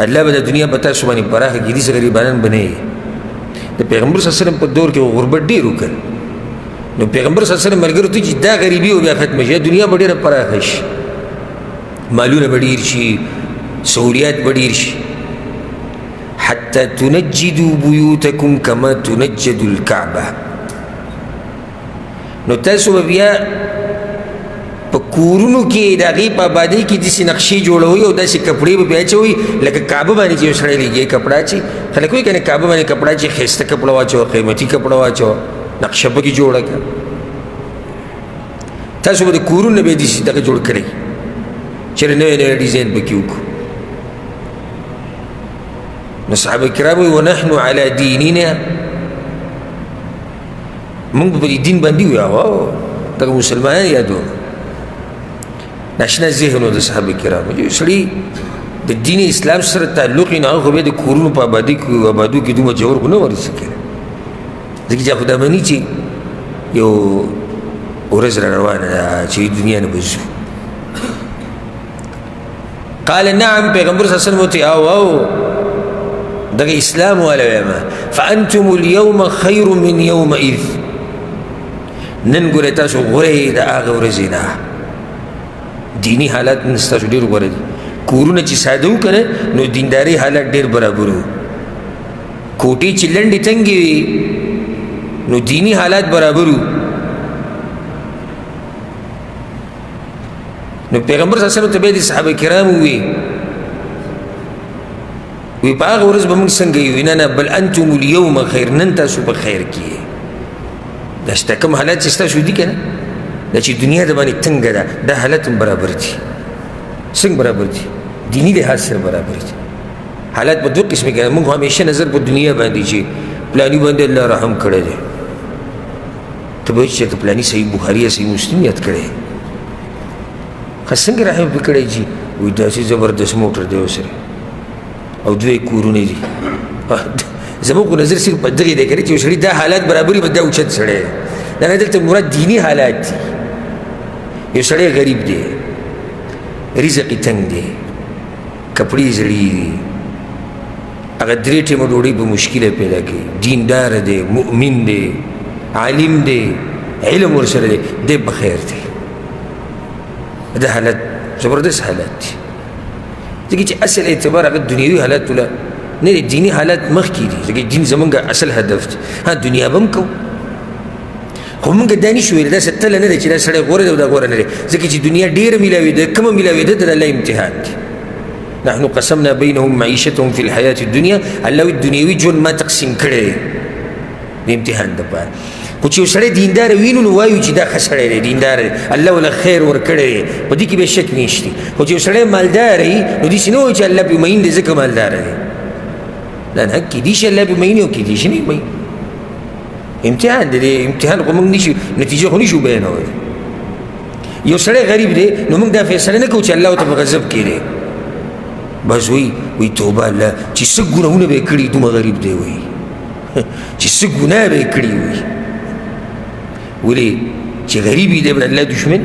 الله به د دنیا په تاسو باندې پراخه کړي، داسې غریبانان به نه وي. د پیغمبر صلی الله علیه وسلم په دور کې غربت ډیر وکړ نو پیغمبر صلی الله علیه وسلم ملګرو ته چې دا غریبي او بیا ختم شي دنیا به ډیره پراخه شي مالونه به ډیر شي سہولیات به ډیر شي حتى تنجدوا بيوتكم كما تنجد الكعبة نو تاسو بیا په کورونو کې د هغې په آبادۍ کې داسې نقشې جوړوئ او داسې کپړې به بیا اچوئ لکه کعبه باندې چې یو سړی لګي کپړه اچي خلک وایي که نه کعبه باندې کپړه اچي ښایسته کپړه واچوه قیمتي کپړه واچوه نقشه پکې جوړه کړه تاسو به د کورونو به یې داسې دغه جوړ کړئ چېرې نوی نوی ډیزاین پکې وکړو نو صحابه کرام وایي ونحن علی دیننا موږ په دې دین باندې وایو دغه مسلمانان یادو ناشنا ذهنو د صحابه کرامو یو سړي د دین اسلام سره تعلق یې نه هغه خو بیا د کورونو په آبادو کې دومره جوړ خو نه ورسې کړی ځکه چې خو دا مني چې یو ورځ را روانه ده چې دنیا نه به ځو قال نعم پیغمبر صلی الله علیه وسلم ورته او دغه اسلام والا وایم فانتم اليوم خیر من یومئذ نن ګورئ تاسو غوره د هغه ورځې نه دینی حالات نن ستاسو ډېر غوره دي کورونه چې ساده وو که نه نو دینداري حالات ډېر برابر وو کوټې چې لنډې تنګې وي نو دینی حالات برابر وو نو پیغمبر صلی الله علیه وسلم ته بیا د صحابه کرامو وی په هغه ورځ به موږ څنګه یو نه نه بل انتم اليوم خیر نن تاسو په خیر کې دا شته کوم حالات چې ستاسو دي که نه دا چې دنیا د باندې تنګه ده دا حالت هم برابر دي څنګه برابر دي دیني لحاظ سره برابر دي حالات په دوه قسمه کې موږ همیشه نظر په دنیا باندې چې پلاني باندې الله رحم کړی دی ته به چې پلاني صحیح بخاري یا صحیح مسلم یاد کړی څنګه رحم پې کړی چې وایي داسې زبردست موټر دی ورسره او دوی کورونه دي زموږ نظر صرف په دغې دی که چې یو سړي دا حالات برابري به دا اوچت سړی دا نه دلته مراد دیني حالات دي یو سړی غریب دی رزق یې تنګ دی کپړې یې زړې دي هغه درې ټیمه ډوډۍ په مشکله پیدا کوي دیندار دی مؤمن دی عالم دی علم ورسره دی دی په خیر دی دا حالت زبردست حالات دي ځکه چې اصل اعتبار هغه دنیوي حالات له نه دی دیني حالات مخکې دي ځکه دین زمونږ اصل هدف دی ها دنیا به هم کوو خو موږ دا نشو ویلی داسې تله نه دی چې دا سړی غوره دی او دا غوره نه دی ځکه چې دنیا ډېره میلاوېده کمه میلاوېده د الله امتحان دی نحن قسمنا بینهم معیشتهم فی الحیات الدنیا الله وی دنیوي ژوند ما تقسیم کړی دی د امتحان دپاره خو چې یو سړی دینداره وینو نو وایو چې دا ښه سړی دی دینداره دی الله وله خیر ورکړی دی په دې کې به شک نشته خو چې یو سړی مالدار وي نو داسې نه وایي چې الله پې مین دی ځکه مالداره دی دا نه کیدای شي الله پې مین وي او کیدای شي نه مین امتحان دی امتحان خو موږ نشو نتیجه خو نشو بیانولی یو سړی غریب دی نو موږ دا فیصله نه کوو چې الله ورته په غضب کې دی بس وی توبه الله چې څه ګناهونه به یې کړي دومره غریب دی وایي چې څه ګناه به یې کړي وایي ولې چې غریب دی به الله دشمن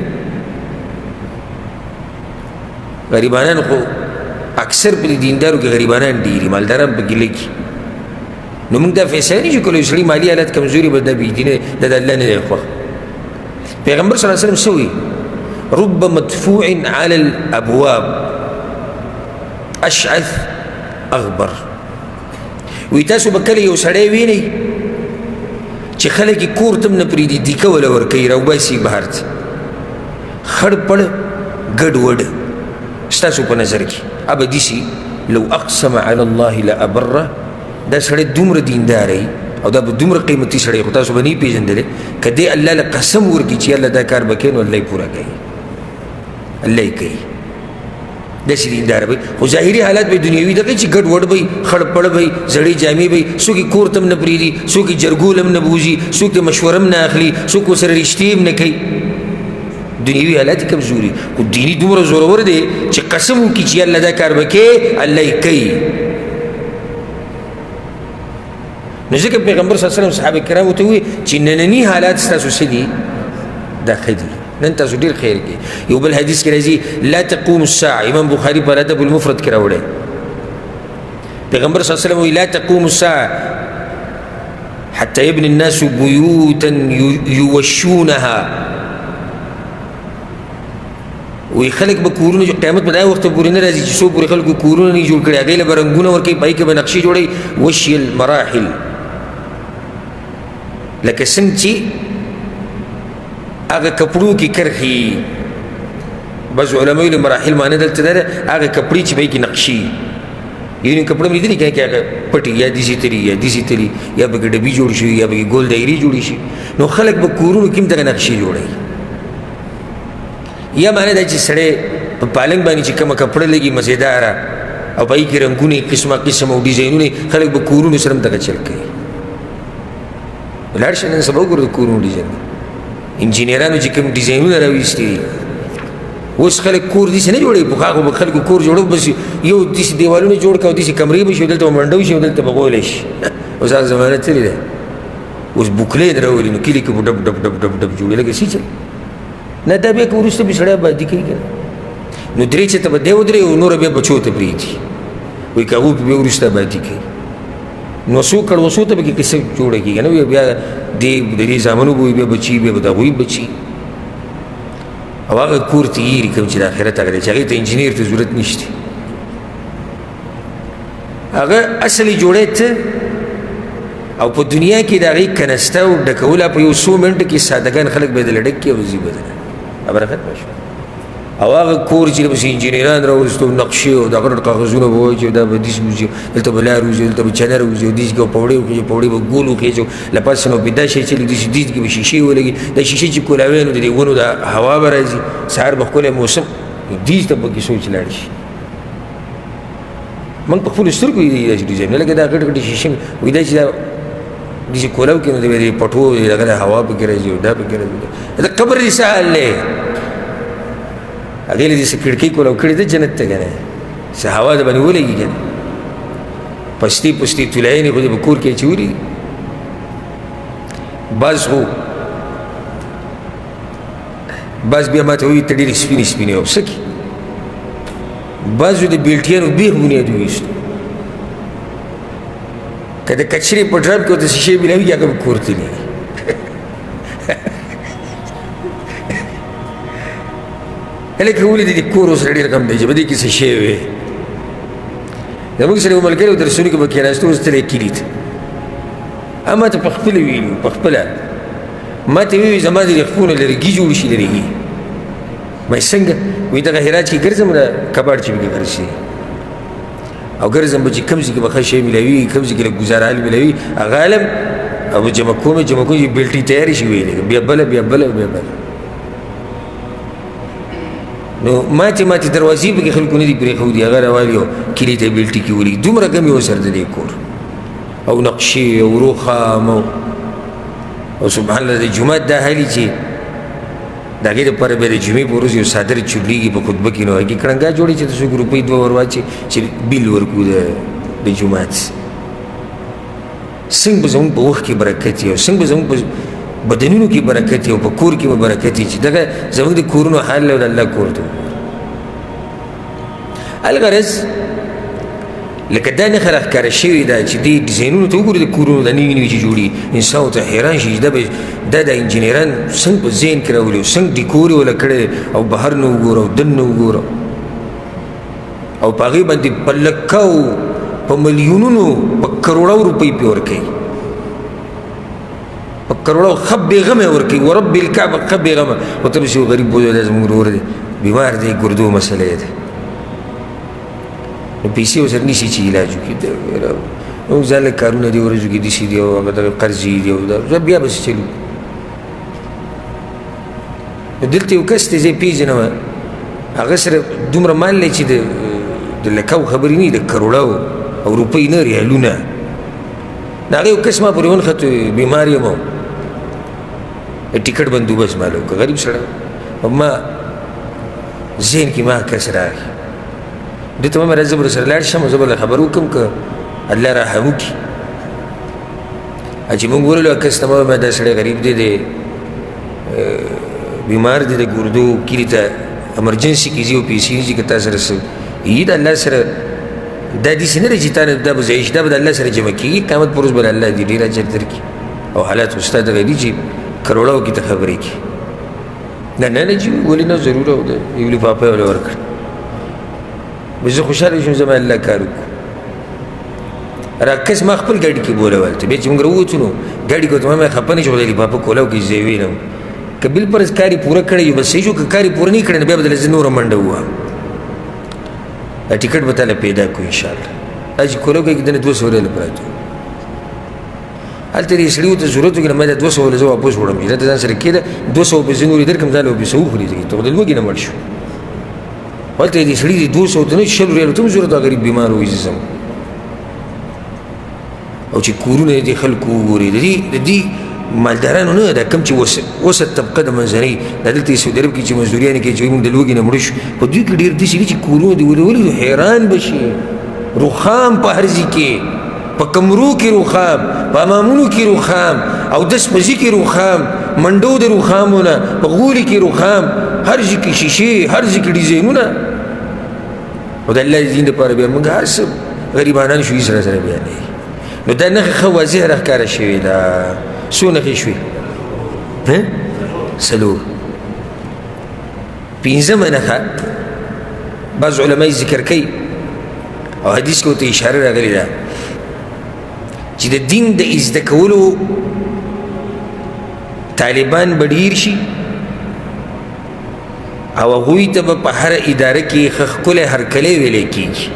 غریبانان خو اکثر په دیندارو کې غریبانان ډېري مالداران پکې لږي نو موږ دا فیصله نه شو کولی سړي مالي حالت کمزوري به دا بېدینه دا د الله نه دی خوښ پیغمبر صلی الله علیه وسلم څه وایي رب مدفوع علی الابواب اشعث اغبر وی تاسو به کله یو سړی وینئ چې خلک یې کور ته هم نه پرېږدي دیکه وله ورکوي راوباسي بهر ته خړ پړ ګډ وډ ستاسو په نظر کې ابه داسې لو اقسم علی الله لابره دا سړی دومره دینداری او دا به دومره قیمتي سړی خو تاسو به نه یې پېژندلی که دی الله له قسم ورکړي چې الله دا کار به کوي نو الله یې پوره کوي الله یې کوي داسې دینداره به خو ظاهري حالات به دنیوي دغه چې ګډ وډ به خړ پړ به زړې جامې به څوک یې کور ته هم نه پرېږدي څوک یې جرګول هم نه بوځي څوک یې مشوره هم نه اخلي څوک ورسره رښتې هم نه کوي دنیوي حالات یې کمزوري خو دیني دومره زورور دی چې قسم وکړي چې الله دا کار به کوي الله یې کوي نو ځکه پیغمبر صلی الله علیه وسلم صحابه کرامو ته ووایي چې ننني حالات ستاسو څه دي دا ښه دي نن تاسو ډېر خیر کې یو بل حدیث کې راځي لا تقوم الساعه امام بخاري پر ادب المفرد کې راوړی پیغمبر صلی الله علیه وسلم وایي لا تقوم الساعه حتى يبني الناس بيوتا يوشونها، وخلق به کورونه قیامت په دا وخت پورې نه راځي چې څو پورې خلکو کورونه نه جوړ کړي، هغې له به رنګونه ورکوي، په هغې کې به نقشې جوړوي. وشي المراحل، لکه څنګه چې هغه کپړو کې کرښې، بعض علماء ویلي مراحل معنی دلته دا ده هغه کپړې چې په هغې کې نقشې، یعنې کپړه مې لیدلي که هغه پټي یا داسې تلي یا داسې تلي، یا پکې ډبي جوړ شي یا پکې ګول دایرې جوړې شي، نو خلک به کورونو کې هم دغه نقشې جوړوي. یا معنی دا چې سړی په پالنګ باندې چې کومه کپړه لګي مزېداره او په هغې کې رنګونه قسمه قسم او ډیزاینونه، خلک به کورونو سره هم دغه چل کوي. لاړ شه نن سبا وګوره د کورونو ډیزاین، انجینرانو چې کوم ډیزاینونه راویستي دي، اوس خلک کور داسې نه جوړوي. پخوا خو به خلکو کور جوړو، بس یو داسې دیوالونه جوړ کړه او داسې کمرې به شي، دلته به منډه وشي او دلته به غولی شي. اوس هغه زمانه تللې ده، اوس بوکلین راولي، نو کلي کې به ډب ډب ډب ډب ډب جوړوي لکه څه چل نه. دا بیا که وروسته به سړی ابادي کوي که نو درې چته به دی ودرې او نوره بیا بچو ته پرېږدي، وایي که هغوی بیا وروسته ابادي کوي. نو څو کړوسو ته به کې کیسه جوړه کېږي نه، بیا د دې زامنو به وي بیا بچي، بیا به د هغوی بچي، او هغه کور ته یېري کوم چې د آخرت هغه دی چې هغې ته انجینر ته ضرورت نشته. هغه اصل یې جوړی ته او په دنیا کې د هغې کنسته او ډکوله په یو څو منټه کې سادهګان خلک به یې دله ډک کړي او ځي به دله خبره ختمه شوه. او هغه کور چې پسې انجینران راوستو، نقشې او دغه کاغذونه به وایي چې دا به داسې وځي، دلته به لار وځي، دلته به چنر وځي، او داسې کې به پوړې وخېږي، پوړې به ګول وخېږي، له پاسه نو به دا شی چلي، داسې دېس کې به شیشې ولګي، دا شیشې چې کولاوي نو د دې ونو د هوا به راځي، سهار به ښکلی موسم، دېس ته پکې سوچ لاړ شي. موږ په خپلو سترګو یې داسې ډیزاین نه لکه دا غټ غټې شیشې وایي دا چې دا داسې کولاو کې نو د پټو دغه هوا پکې راځي او دا پکې راځي. د قبر رسال دی، هغې له داسې کړکۍ کولاو کړې ده جنت ته که نه، څه هوا د باندې ولګي که نه، پستې پستې طلایانې خو دې په کور کې اچولي دي. بعض خو بعض بیا ما ته وایي ته ډېرې سپینې سپینې او څه کې، بعضو د بیلټیانو بیخ بنیاد وویستو، که د کچرې په ډرم کې ورته شیشې میلاوي هغه به کور ته لیږي. هلکه ولې د کور اوس ډېر غم دی چې په دې کې څه شی وې. زموږ سره یو ملګری و درسونو کې به کېناستو، اوس تللی کلي ته، ما ته په خپله ویلي په خپله ما ته ویې زما د رخپونه لرګي جوړ شي لرګي. وایي څنګه؟ وایي دغه هرات کې ګرځم د کباړ چې پکې خرڅېږي او ګرځم به چې کوم ځای کې به ښه شی میلاوي، کوم ځای کې لږ ګزاره حال میلاوي، هغه علم او جمع کوم چې بیلټۍ تیارې شي ویلې بیا بله بیا بله بیا بله. نو ماتې ماتې دروازې پکې خلکو نه دي پرېښودي، هغه راوالي او کلي ته یې بیلټې کې ولي، دومره ګم یې ورسره د دې کور او نقشې او روخام او سبحان الله د جومات دا حالي چې د هغې دپاره بیا د جمعې په ورځ یو څادر چورلېږي په خطبه کې، نو هغې کړنګا جوړوي چې د څوک روپۍ دوه ور واچي چې بیل ورکړو د جومات. څنګه به زموږ په وخت کې برکت وي او څنګه به زموږ په بدنونو کې برکت وي او په کور کې به برکت وي چې دغه زموږ د کورونو حال له د الله کور ته. الغرض لکه دا نښه راښکاره شوې ده چې دې ډیزاینونو ته وګورې د کورونو دا نوي نوي چې جوړي، انسان ورته حیران شي چې دا د انجینران څنګه په ذهن کې راولي او څنګه ډیکور یې وله کړی او بهر نه وګوره او دننه وګوره او په هغې باندې په لکو په ملیونونو په کروړو روپۍ پې ورکوي، په کروړو ښه بېغمه یې ورکوي، ورب الکعبه ښه بېغمه. ورته به شي یو غریب بوځی دا زموږ ورور دی بیمار دی ګردو مسله یې ده، نو پیسې ورسره نیسي چې علاج وکړي، نو ځان له کارونه دي ورځو کې داسې دي او هغه دغه قرضې دي او دا بیا به څه چلو. نو دلته یو کس دی زه یې پېژنم، هغه سره دومره مال دی چې د لکو خبرې نه دي، د کروړو او روپۍ نه ریالونه. د هغه یو کس ما پورې ونښتو بیمار یم او ټیکټ بندوبست ماله وکړه، غریب سړی او ما ذهن کې ما کس راغی، دې ته مې راځه به سره لاړ شم زه به له خبر وکړم که الله رحم وکړي. چې موږ ورلو کس ته ما دا سړی غریب دی بیمار دی د ګردو کلي ته امرجنسي کې ځي او پیسې نه ځي که تا سره څه یي د الله سره دا داسې نه دی چې تا نه دا به ضایع شي، دا به د الله سره جمع کېږي، قیامت پر ورځ به الله دې ډېر اجر درکړي. او حالات استاد غیری چې کروڑاو کې ته خبرې کې نه جی ولې نه ضرور او ده یو لفافه ولا ورکړ زه خوشاله شوم زما الله کار وکړو راکس ما خپل ګاډي کې بوله ولته بیا چې موږ راووتو نو ګاډي کو ته ما خپه نه شو د لفافه کولاو کې زه وینم که بل پر کاری پوره کړی بس یې شو که کاری پوره نه کړی بیا بدل زه نور منډه ووهم ټیکټ به تعالی پیدا کو ان شاء الله اج کولاو کې دنه 200 ریال پراته هلته دې سړیو ته ضرورت وکړه ما د 200 ول زه واپس وړم چې ته ځان سره کېده 200 په زنوري درکم ځاله به سو خوري ته د لوګي نه مړ شو هلته دې سړی 200 ته نه 100 ریال ته ضرورت غریب بیمار وي زم او چې کورونه دي خلکو ګوري دي مالدارانو نه دا کم چې وسط طبقه د منځنۍ دا دلته سعودي عرب کې چې مزدوریانې کوي چې موږ د لوږې نه مړه شو په دوی کې ډېر داسې دي چې کورونه دي ولې حیران بشي رخام په هر ځای کې په کمرو کې رخام په امامونو کې رخام او دس پزي کې رخام منډو د رخامونه په غولي کې رخام هر ځای کې شیشې هر ځای کې ډیزاینونه او د الله دین لپاره بیا موږ هر څه غریبانان شو سره بیانوي نو دا نښه ښه واضح راښکاره شوې ده څو نښې شوې څلور پنځمه نښه بعض علما ذکر کوي او حدیث کې ورته اشاره راغلې ده چې د دین د زده کولو طالبان به ډېر شي او هغوی ته به په هره اداره کې ښه ښکلی هرکلی ویلی کېږي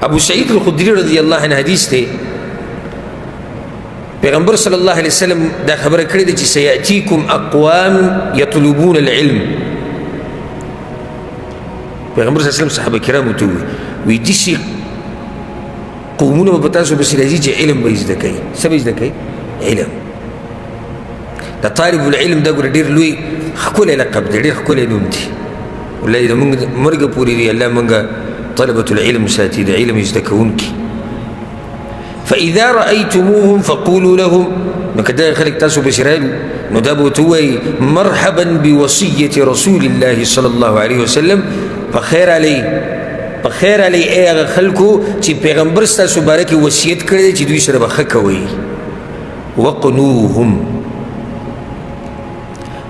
ابو سعید الخدری رضی الله عنه حدیث دی پیغمبر صلی الله علیه وسلم دا خبره کړې ده چې سیاتیکم اقوام یطلبون العلم پیغمبر صلی الله علیه وسلم صحابه کرامو ته وی داسې قومونه به په تاسو پسې راځي چې علم به زده کوي څه به زده کوي علم د طالب العلم دا ګوره ډېر لوی ښکلی لقب دی ډېر ښکلی نوم دی والله د موږ مرګه پورې دی الله موږ طلبة العلم ساتي د علم زده کوونکي فإذا رأيتموهم فقولوا لهم نو که دغه خلک تاسو پسې رالو نو دا به ورته ووایي مرحبا بوصیة رسول الله صلی الله علیه وسلم پخیر علی ای هغه خلکو چې پیغمبر ستاسو باره کې وصیت کړی دی چې دوی سره به ښه کوئ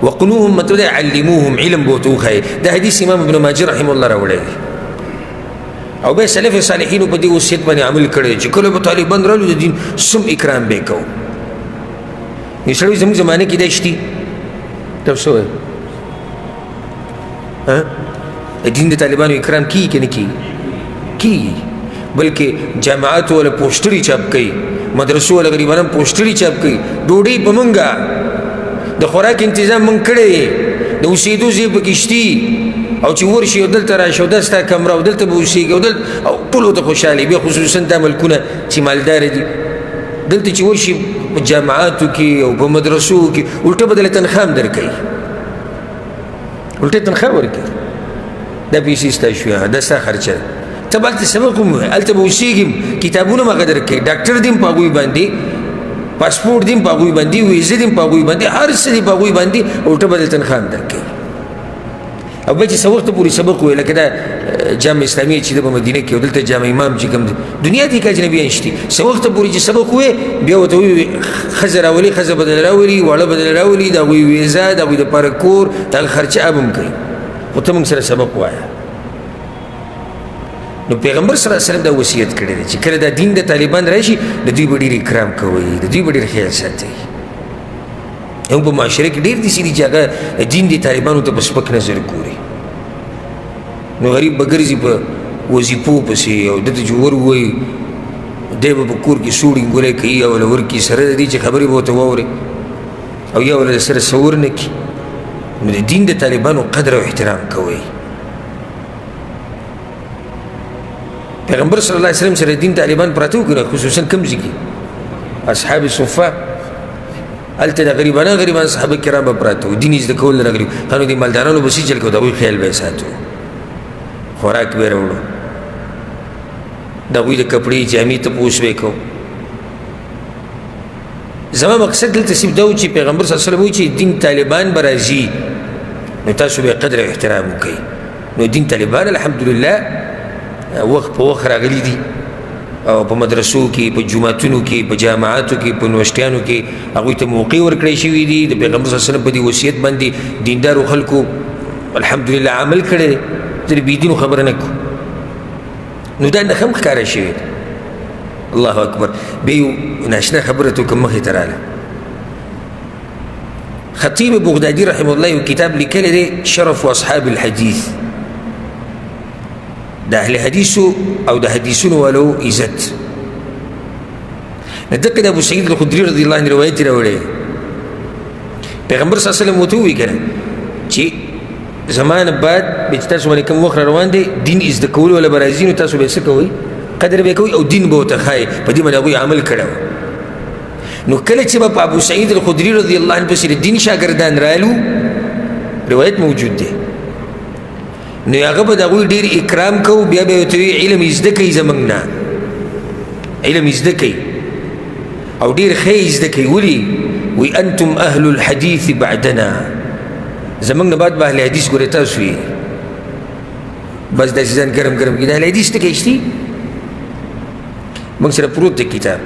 وقنوهم مطلب دی علموهم علم به ورته وښایئ دا حدیث امام ابن ماجه رحمه الله راوړی دی او بیا سلف صالحینو په دې وصیت باندې عمل کړی چې کله به طالبان رالو د دین سم اکرام به یې کوو نو سړی زموږ زمانه کې دا شتي ته څه وایې دین د طالبانو اکرام کیږي که نه کیږي بلکې جامعاتو والا پوسټرې چاپ کوي مدرسو والا غریبانان پوسټرې چاپ کوي ډوډۍ په مونږه د خوراک انتظام مونږ کړی د اوسېدو ځای پکې شتي او چې ورشي او دلته راشي او دا ستا کمره او دلته به اوسېږي او ټولو ته خوشحالي بیا خصوصا دا ملکونه چې مالداره دي دلته چې ورشي په جامعاتو کې او په مدرسو کې الټه به دله تنخوا هم درکوي الټه تنخوا ورکوي دا پیسې ستا شوې دا ستا خرچه ده ته به هلته سبق هم ووایې هلته به اوسېږي ډاکټر هم هغه درکوي ډاکټر دې هم په هغوی باندې پاسپورټ دې هم په هغوی باندې ویزه دې هم په هغوی باندې هر څه دې په هغوی باندې الټه به دله تنخوا هم درکوي او بیا چې څه وخته پورې سبق ووایي لکه دا جامع اسلامیه چې ده په مدینه کې او دلته جامع امام چې کوم دی دنیا کې که اجنبیان شتي څه وخته پورې چې سبق ووایي بیا ورته ووایي ښځه راولي ښځه به دله راولي واړه به دله راولي د هغوی ویزه د هغوی دپاره کور د هغه خرچه اب هم کوي خو ته موږ سره سبق ووایه نو پیغمبر صلی الله علیه وسلم دا وصیت کړی دی چې کله دا دین د طالبان راشي د دوی به ډېر اکرام کوئ د دوی به ډېر خیال ساتئ هم په معاشره کې ډېر داسې دي چې هغه دین د طالبانو ته په سپک نظر ګوري نو غریب به ګرځي په وظیفو پسې او دته چې ور ووایي دی به په کور کې سوړ انګولی کوي او له ورکي سره د دې چې خبرې به ورته واوري او یا ورله سره څه ور نه کړي نو د دین د طالبانو قدر او احترام کوئ پیغمبر صلی الله علیه وسلم سره دین طالبان پراته وکړه خصوصا کوم ځای کې اصحاب صفه هلته د غریبان صحابه کرام به پراته وو دین زده کول نه غریب خانو دې مالدارانو به څه چل کوو د هغوی خیال به یې ساتو خوراک به یې راوړو د هغوی د کپړې جامې تپوس به یې کوو زما مقصد دلته صرف دا و چې پیغمبر صلی الله علیه وسلم وایي چې دین طالبان به راځي نو تاسو به قدر او احترام وکړئ نو دین طالبان الحمدلله وخت په وخت راغلي دي او په مدرسو کې په جماعتونو کې په جامعاتو کې په یونیورسټیانو کې هغوی ته موقع ورکړی شوي دي د پیغمبر صلی الله علیه وسلم په دې وصیت باندې دیندارو خلکو الحمدلله عمل کړی دی ځینې بېدینو خبره نه کړو نو دا نښه هم ښکاره شوې ده الله اکبر بیا یو ناشنا خبره ته کوم مخې ته راله خطیب بغدادي رحمه الله یو کتاب لیکلی دی شرف اصحاب الحدیث د اهل حدیثو او د حدیثونو والو عزت دقه د ابو سعید الخدري رضی الله عنه روایت یې راوړی پیغمبر صلی الله علیه وسلم ورته ووایي که نه چې زمانه بعد به چې تاسو باندې کوم وخت را روان دی دین زده کولو والا به راځي نو تاسو به یې څه کوئ قدر به یې کوئ او دین به ورته ښایي په دې باندې هغوی عمل کړی نو کله چې به په ابو سعید الخدري رضی الله عنه پسې د دین شاګردان رالو روایت موجود دی نو هغه به د هغوی ډېر اکرام کوو بیا به یې ورته وایي علم یې زده کوي زموږ نه علم یې زده کوي او ډېر ښه یې زده کوي ولې وی انتم اهل الحدیث بعدنا زموږ نه بعد به اهل حدیث ګورې تاسو یې بس داسې ځان ګرم ګرم کړي د اهل حدیث ټکی شتي موږ سره پروت دی کتاب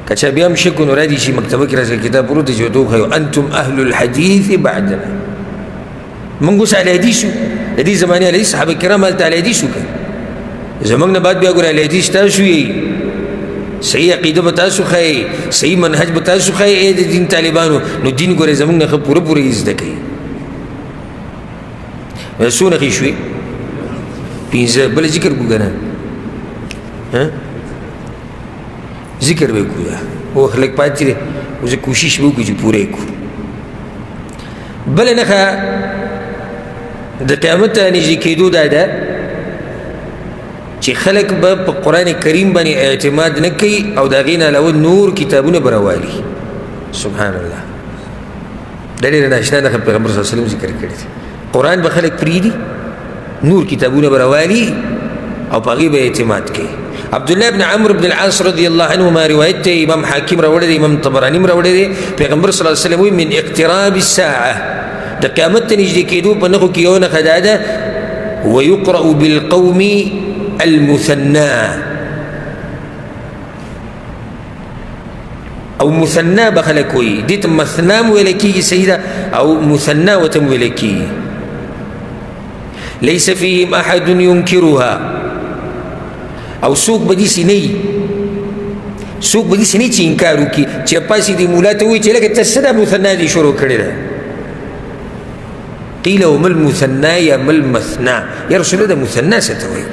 که چا بیا هم شک نو را دي شي مکتبه کې راسره کتاب پروت دی چې ورته وښیو انتم اهل الحدیث بعدنا موږ اوس اهل حدیث یو د دې زمانې اهل حدیث صحابه کرام هلته اهل حدیث وکړه زموږ نه بعد بیا ګوره اهل حدیث تاسو یې صحیح عقیده به تاسو ښایي صحیح منهج به تاسو ښایي د دین طالبانو نو دین ګورې زموږ نه ښه پوره پوره یې زده کوي څو نښې شوې 5 بله ذکر کړو که نه ذکر به کړو وخت لږ پاتې دی اوس کوشش به وکړو چې پوره یې کړو بله نښه د قیامت ته نږدې کېدو دا ده چې خلک به په قرآن کریم باندې اعتماد نه کوي او د هغې نه علاوه نور کتابونه به راوالي سبحان الله دا ډېره ناشنا نښه پیغمبر صلی الله علیه وسلم ذکر کړې ده قرآن به خلک پرېږدي نور کتابونه به راوالي او په هغې به اعتماد کوي عبدالله بن عمرو بن العاص رضی الله عنهما روایت دی امام حاکم راوړی دی امام طبراني هم راوړی دی پیغمبر صلی الله علیه وسلم وایي من اقتراب الساعه د قیامت ته نږدې کېدو په نښو کې یو نښه دا ده ویقرأ بالقوم المثنى او مثنى به خلک وایي دې ته مثنا هم ویلی کېږي صحیح ده او مثنى ورته هم ویلی کېږي ليس فيهم احد ينكرها او څوک به داسې نه وي څوک به داسې نه چې انکار وکړي چې پاسې دې مولا ته ووایي چې لکه ته څه دا مثنا دې شروع کړې ده قیل وما المثنى یا ما المثنى یا رسول الله د مثنا څه ته وایي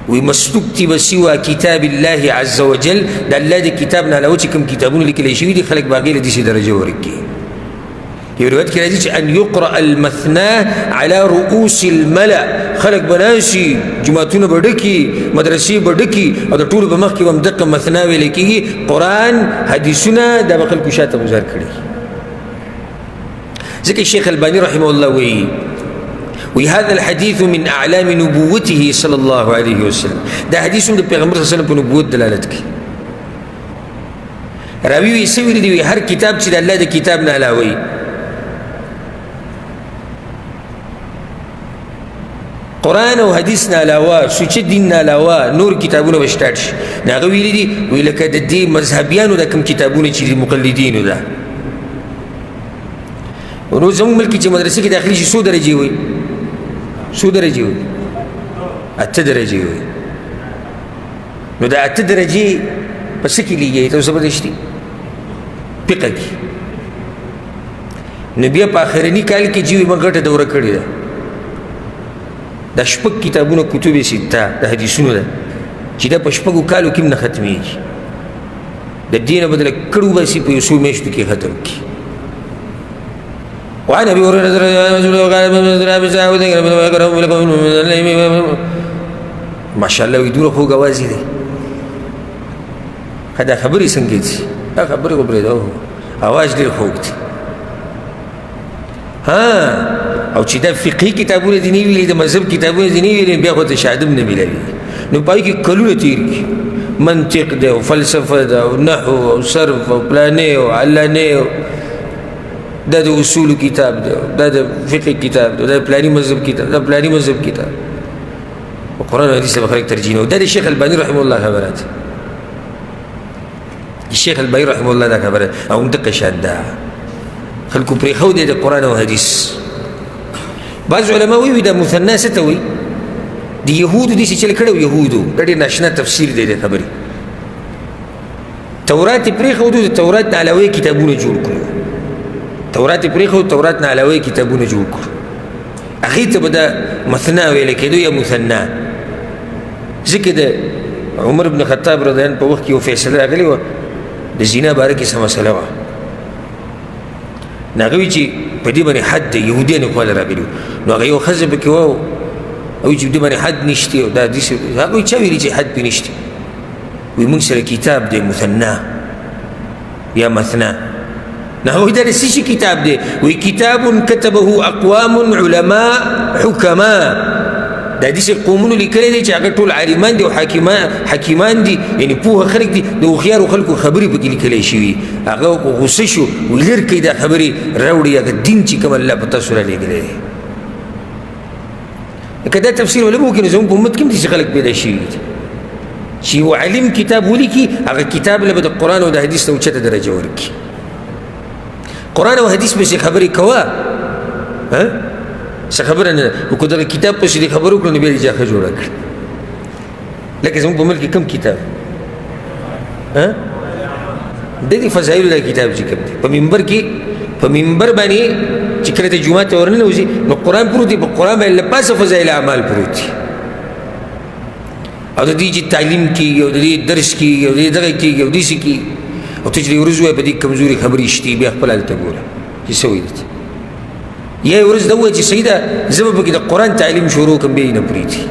وی مستکتب سوا کتاب الله عز وجل د الله د کتاب نه علاوه چې کوم کتابونه لیکلی شوي دي خلک به هغې له داسې درجه ورکړي یو روایت کې راځي چې ان یقرأ المثنى على رؤوس الملأ خلک به ناشي جماعتونه به ډکي مدرسې به ډکي او د ټولو په مخ کې به هم دقه مثنا ویلی کېږي قرآن حدیثونه دا به خلکو شاته گذار کړي ځکه شیخ الباني رحمه الله وایي وهذا الحديث من اعلام نبوته صلى الله عليه وسلم دا حدیث هم د پیغمبر صلی الله علیه وسلم په نبوت دلالت کوي راوي وی څه ویلي دي هر کتاب چې د الله د کتاب نه علاوه قرآن او حدیث نه علاوه سوچه دین نه علاوه نور کتابونه به سټارټ شي نو هغه ویلي دي وی لکه د دې مذهبیانو د کوم کتابونه چې دي مقلدینو ده نو زموږ ملک چې مدرسې کې داخلي شي څو درجې وي څو درجې وي 8 درجې وي نو دا 8 درجې په څه کې لیږي تاسو به دشتي فقه کې نو بیا په آخرني کال کې چې موږ ګټه دوره کړې ده دا شپږ کتابونه کتب سته د حدیثونو ده چې دا په شپږو کالو کې نه ختمېږي د دې نه بدله کړو به شي په یو څو میاشتو کې ختم کړي وعن ابي هريره ما شاء الله ويدور خوږ اواز دی دا خبرې څنګه دي دا خبرې خو پرېږده اواز ډېر خوږ دی او چې دا فقهي کتابونه دي نه ویلي د مذهب کتابونه دي نه ویلي بیا خو ته شهادم نه میلاوي نو په هغې کې کلونه تېر کړي منطق دی او فلسفه ده او نحو او صرف او پلانې او علانې دا د اصول کتاب دی دا د فقه کتاب دی دا د پلاني مذهب کتاب دا پلاني مذهب کتاب وقرآن وحديث بخلق ترجينه. وده الشيخ الباني رحمه الله خبرات، الشيخ الباني رحمه الله ده خبرات او مدقه شاده خلقوا بريخو دي قرآن وحديث. بعض علماء وی دا مثنى ستوي دي يهود دي سي چل کړو يهودو ډېر ناشنا تفسیر دی د خبرې. تورات پرېخو د تورات نه علاوه کتابونه جوړ کړو، تورات پرېخو تورات نه علاوه کتابونه جوړ کړو. اخی ته به دا مثنى ویل کېدو یا مثنى. ځکه د عمر بن خطاب رضی الله عنه په وخت کې یو فیصله راغلی وه د زنا باره کې څه مسله وه. نو هغه وایي چې په دې باندې حد د یهودیانو خواله راغلي وو. نو هغه یو ښځه پکې وه او وایي چې په دې باندې حد نشته او دا داسې. هغه وایي چا ویلي چې حد پرې نشته؟ وایي موږ سره کتاب دی مثنى یا مثنى. نو هغه وایي دا د څه شي کتاب دی؟ وایي کتاب کتبه اقوام علماء حکما. دا داسې قومونو لیکلی دی چې هغه ټول عالمان دي او حکیمان دي، یعنې پوهه خلک دي، د هوښیارو خلکو خبرې پکې لیکلی شوي. هغه غوسه شو وایي لر کوي دا خبرې راوړي هغه دین چې کوم الله په تاسو رالیږلی دی. لکه دا تفسیر ولا ممکن زموږ په امت کې هم داسې خلک پیدا شوي دي چې یو عالم کتاب ولیکي، هغه کتاب له به د قرآن او د حدیث نه اوچته درجه ورکړي. قرآن او حدیث پسې خبرې کوه څه خبره نه ده. خو دغه کتاب پسې دې خبرې وکړو نو بیا دې جاښه جوړه کړه. لکه زموږ په ملک کې کوم کتاب د دې فضایلو دا کتاب چې کوم دی په منبر کې، په منبر باندې چې کله ته جومات ته ورننوځي نو قرآن پروت دی، په قرآن باندې له پاسه فضایل اعمال پروت دي او د دې چې تعلیم کېږي او د دې درس کېږي او د دې دغه کېږي او داسې کېږي. او ته چې دې ورځ ووایې په دې کمزوري خبرې شتې بیا خپل هلته ګوره چې څه وایي درته. یا یې ورځ دا ووایه چې صحیح ده زه به پکې د قرآن تعلیم شروع کړم بیا یې نه پرېږدي.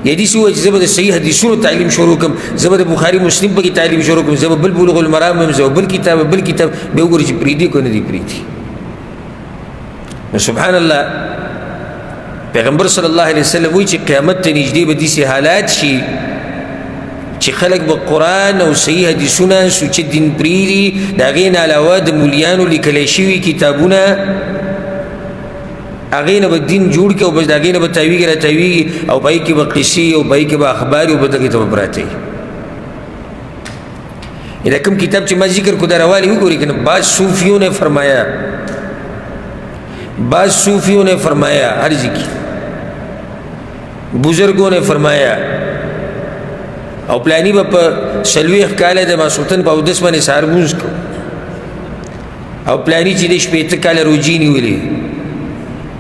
یا داسې ووایه چې زه به د صحیح حدیثونو تعلیم شروع کړم، زه به د بخاري مسلم پکې تعلیم شروع کړم، زه به بل بلوغ المرام هم، زه به بل کتاب بل کتاب. بیا وګورې چې پرېږدي که نه دي پرېږدي. نو سبحان الله پیغمبر صلی الله علیه وسلم وایي چې قیامت ته نږدې به داسې حالات شي چې خلک به قرآن او صحیح حدیثونه سوچه دین پرېږدي، د هغې نه علاوه د مولیانو لیکلی شوي کتابونه هغې نه به دین جوړ کړي او بس د هغې نه به تاویږي را تاویږي او په هغې کې به قصې او په هغې کې به اخبار او په دغې ته به پراته وي. دا کوم کتاب چې ما ذکر کو دا روالي وګورئ که نه. بعض صوفیوں نے فرمایا، بعض صوفیوں نے فرمایا، ہر ذکر بزرگوں نے فرمایا او پلانی با پا سلویخ کاله دا ماسوتن پا اودس بانی سار مونز کو او پلانی چی دا شپیت کاله روجی نیولی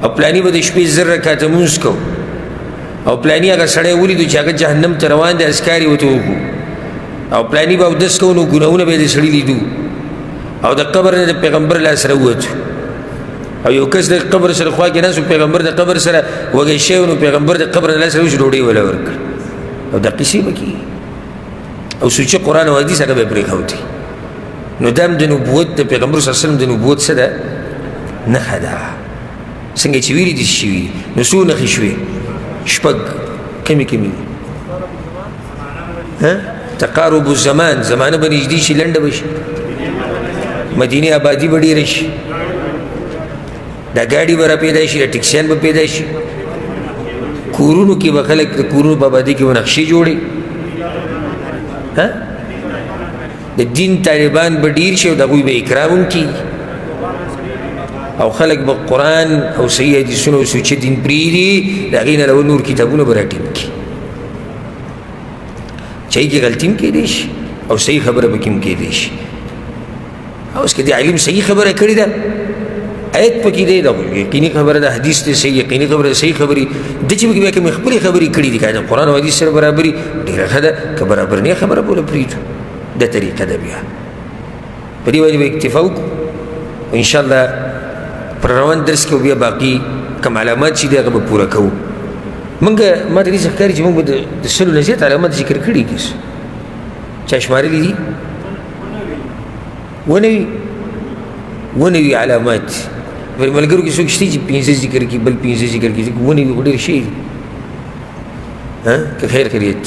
او پلانی با دا شپیت زر رکات مونز کو او پلانی اگا سڑے ولی دو چاگا جہنم تروان دا اسکاری و تو او پلانی با اودس کو نو گناہونا بے دا سڑی لیدو او دا قبر دا پیغمبر اللہ سروتو او یو کس د قبر سره خوا کې ناس پیغمبر د قبر سره وږی شوی نو پیغمبر د قبر نه سره وش ډوډۍ ولا ورکړ او د قصې بکی او سوچ قرآن او حدیث هغه به پرېښودي. نو دام د نبوت د پیغمبر صلی الله علیه وسلم د نبوت څه ده؟ نښه ده. څنګه چې ویلي دي شوي نو څو نښې شوې؟ شپږ. کمې تقارب الزمان، زمانه به نږدې شي، لنډه به شي، مدینې آبادي به ډېره شي، دا گاڑی به را پیدا شي، دا ټکسیان به پیدا شي، کورونو کې به خلک د کورونو په آبادۍ کې به نقشې جوړي، د دین طالبان به ډېر شي او د هغوی به اکرام هم کېږي او خلک به قرآن او صحیح حدیثونه او سوچه دین پرېږدي، د هغې نه علاوه نور کتابونه به راټیم کړي چې هغې کې غلطي هم کېدی شي او صحیح خبره پکې هم کېدی شي. او اوس که د عالم صحیح خبره کړې ده آیت پکې دی، دا یقیني خبره ده، حدیث دی صحیح، یقیني خبره صحیح خبرې د چې پکې بیا کومې خپلې خبرې کړي دي که د قرآن او حدیث سره برابري ډېره ښه ده، که برابر نه خبره بوله پرېږدو. دا طریقه ده. بیا په دې باندې به اکتفا وکړو انشاءالله پر روان درس کې بیا باقي کوم علامات چې دي هغه به پوره کوو. موږ ما ته داسې ښکاري چې موږ به د 100 نه زیات علامات ذکر کړي دي. چا شمارلي دي؟ ونوي علامات. پر ملګرو کې څوک شته چې 15 ذکر کړي، بل 15 ذکر کړي، ونوي خو ډېر شي دي که خیر خیریت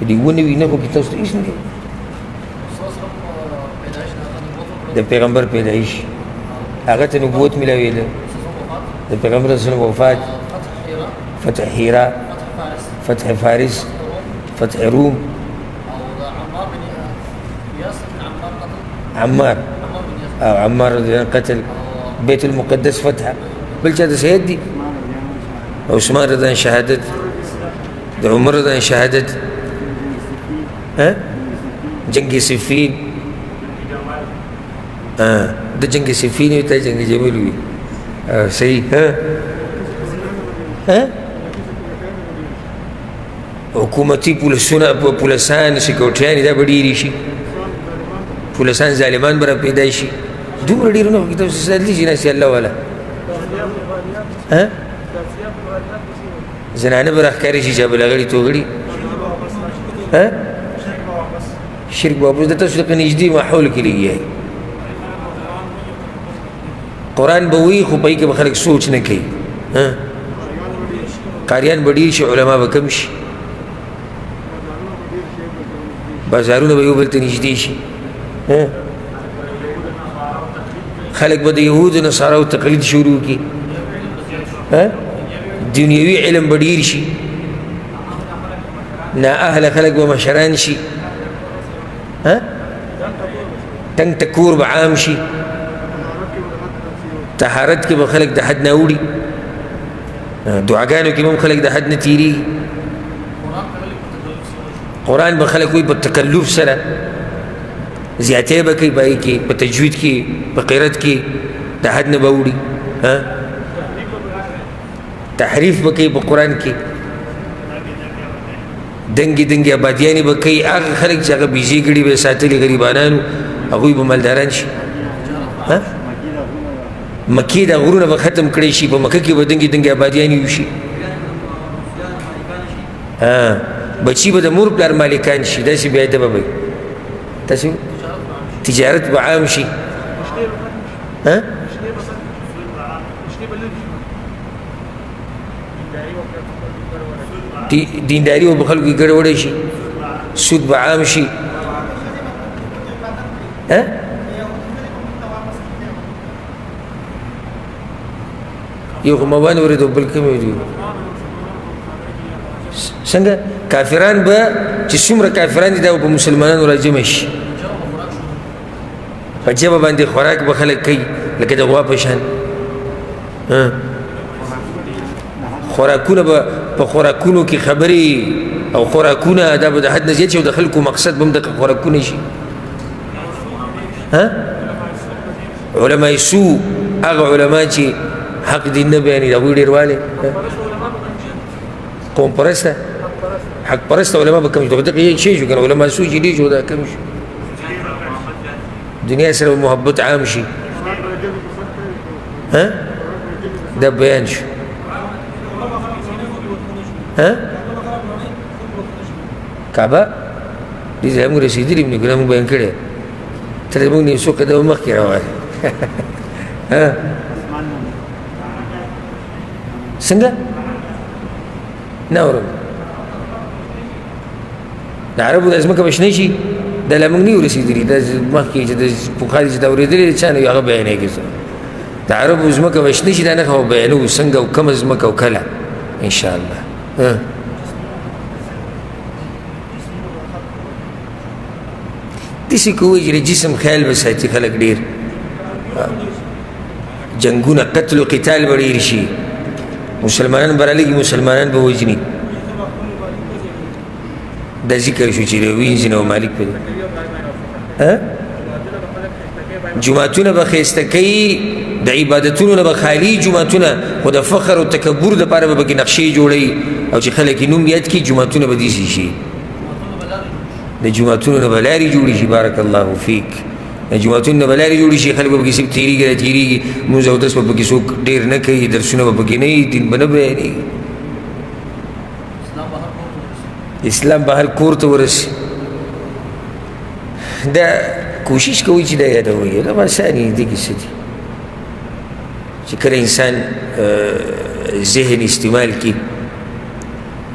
دي. ونوي نه خو کې تاسو ته هېڅ نه دی. د پیغمبر پیدایش هغه ته نبوت میلاوېده، د پیغمبر صلی الله علیه وسلم وفات فتح هيراء، فتح فارس، فتح روم. عمار أو عمار رضي الله عنه قتل. بيت المقدس فتحه بالجد سيدي. عثمان رضي الله عنه شهادت، عمر رضي الله عنه شهادت. جنگ صفين. ده جنگ صفين وده جنگ جميل. صحيح. حکومتي پولسان سکیورټیان دا به ډېرې شي، پولسان ظالمان به را پیدا شي. دومره ډېر نه کتاب سادلي چې ناستې الله والا زنانه به راښکارې شي، چا به لغړي توغړي. شرک به واپس د تاسو ته نږدې ماحول کې لګي. قرآن به وي خو په هغې کې به خلک سوچ نه کوي. قاریان به ډېر شي، علما به کم شي، بازارونه به یو بل ته نږدې شي. خلک به د یهودو نصاراو تقلید شروع کړي. دنیوي علم به ډېر شي، نااهله خلک به مشران شي. تنګ تکور به عام شي. طهارت کې به خلک د حد نه اوړي، دعاګانو کې به هم خلک د حد نه تېرېږي. قرآن به خلک وایي په تکلف سره زیاتې به کوي، په هغې کې په تجوید کې په قرت کې د حد نه به اوړي. تحریف به کوي په قرآن کې، دنګې دنګې آبادیانې به کوي. هغه خلک چې هغه بیزې ګړي به یې ساتلي غریبانانو، هغوی به مالداران شي. مکې دا غرونه به ختم کړی شي، په مکه کې به دنګې دنګې آبادیانې وشي. بچي به د مور پلار مالکان شي، داسې بې ادبه به وي. تاسې تجارت به عام شي. دینداري به خلکو کې ګډوډه شي، سود به عام شي. یو خو مبان اورېدو بل کوم دي. څنګه کافران به چې څومره کافران دي دا به په مسلمانانو راجمع شي، په ژبه باندې خوراک به خلک کوي لکه د غوا په شان. خوراکونه به په خوراکونو کې خبرې او خوراکونه دا به د حد نه زیات شي او د خلکو مقصد به هم دغه خوراکونه شي. علماء سوء هغه علما چې حق دین نه بیانوي، د هغوی ډېروالی. قوم پرسته حق پرسته علما به کم شي. دغه یو شی شو که نه، علما سوء چې ډېر شو دا کم شي. دنیا سره محبت عام شي. دا بیان شو. کعبه دې ځای موږ رسېدلي ابن ګناه موږ بیان کړی، تر زموږ نه یو څو قدمه مخکې راوړی. څنګه نه اورم؟ د عربو دا ځمکه به شنه شي، دا لا موږ نه یو رسېدلي. دا مخکې چې د پخوا دي چې دا اورېدلي چا نه وي هغه بیانېږي. د عربو ځمکه به شنه شي، دا نښه به بیانوو څنګه او کومه ځمکه او کله انشاءالله. داسې کوي چې د جسم خیال به ساتي خلک ډېر. جنګونه قتل و قتال به ډېر شي، مسلمانان به رالېږي، مسلمانان به وژني. دا ذکر شو چې وینځي نه مالک په جوماتونه به ښایسته کوي، د عبادتونو نه به خالي جوماتونه، خو د فخر او تکبر دپاره به پکې نقشې جوړوي او چې خلک یې نوم یاد کړي. جوماتونه به داسې شي، د جوماتونو نه به لارې جوړې شي. بارک الله فیک. د جوماتونو نه به لارې جوړې شي، خلک به پکې صرف تېرېږي را تېرېږي، لمونځ اودس به پکې څوک ډېر نه کوي، درسونه به پکې نه وي، دین به نه بیانېږي. اسلام به هر کور ته ورسي. دا کوشش کوي چې دا یادوي. دا اساني دي کې څه دي چې کله انسان ذهن استعمال کړي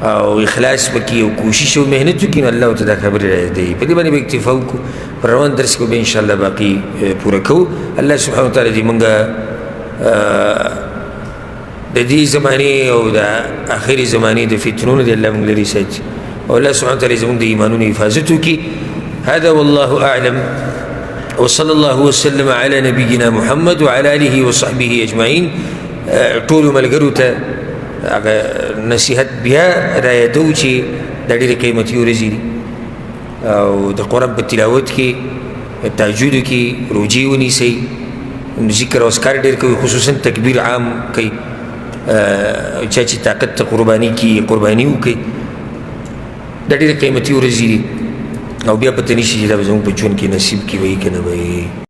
او اخلاص وکړي او کوشش او محنت وکړي، نو الله ته دا خبرې راځي. په دې باندې به اکتفا وکړو. پر روان درس کې به انشاءالله باقي پوره کوو. الله سبحانه وتعالی دې موږ د دې زمانې او د آخري زمانې د فتنونو د الله موږ لرې ساتي او الله سبحانه وتعالی زموږ د ایمانونو حفاظت وکړي. هذا والله اعلم وصلى الله وسلم على نبينا محمد وعلى آله وصحبه أجمعين. ټولو ملګرو ته هغه نصیحت بیا رایادو چې دا ډېرې قیمتي ورځې دي او د قرآن په تلاوت کې تهجد کې روجې ونیسئ، ذکر او اذکار ډېر کوي، خصوصا تکبیر عام کوي، چا چې طاقت ته قرباني کړي قرباني وکړي. دا ډېرې قیمتي ورځې دي او بیا پته نشي چې دا به زموږ په ژوند کې نصیب کې وي که نه به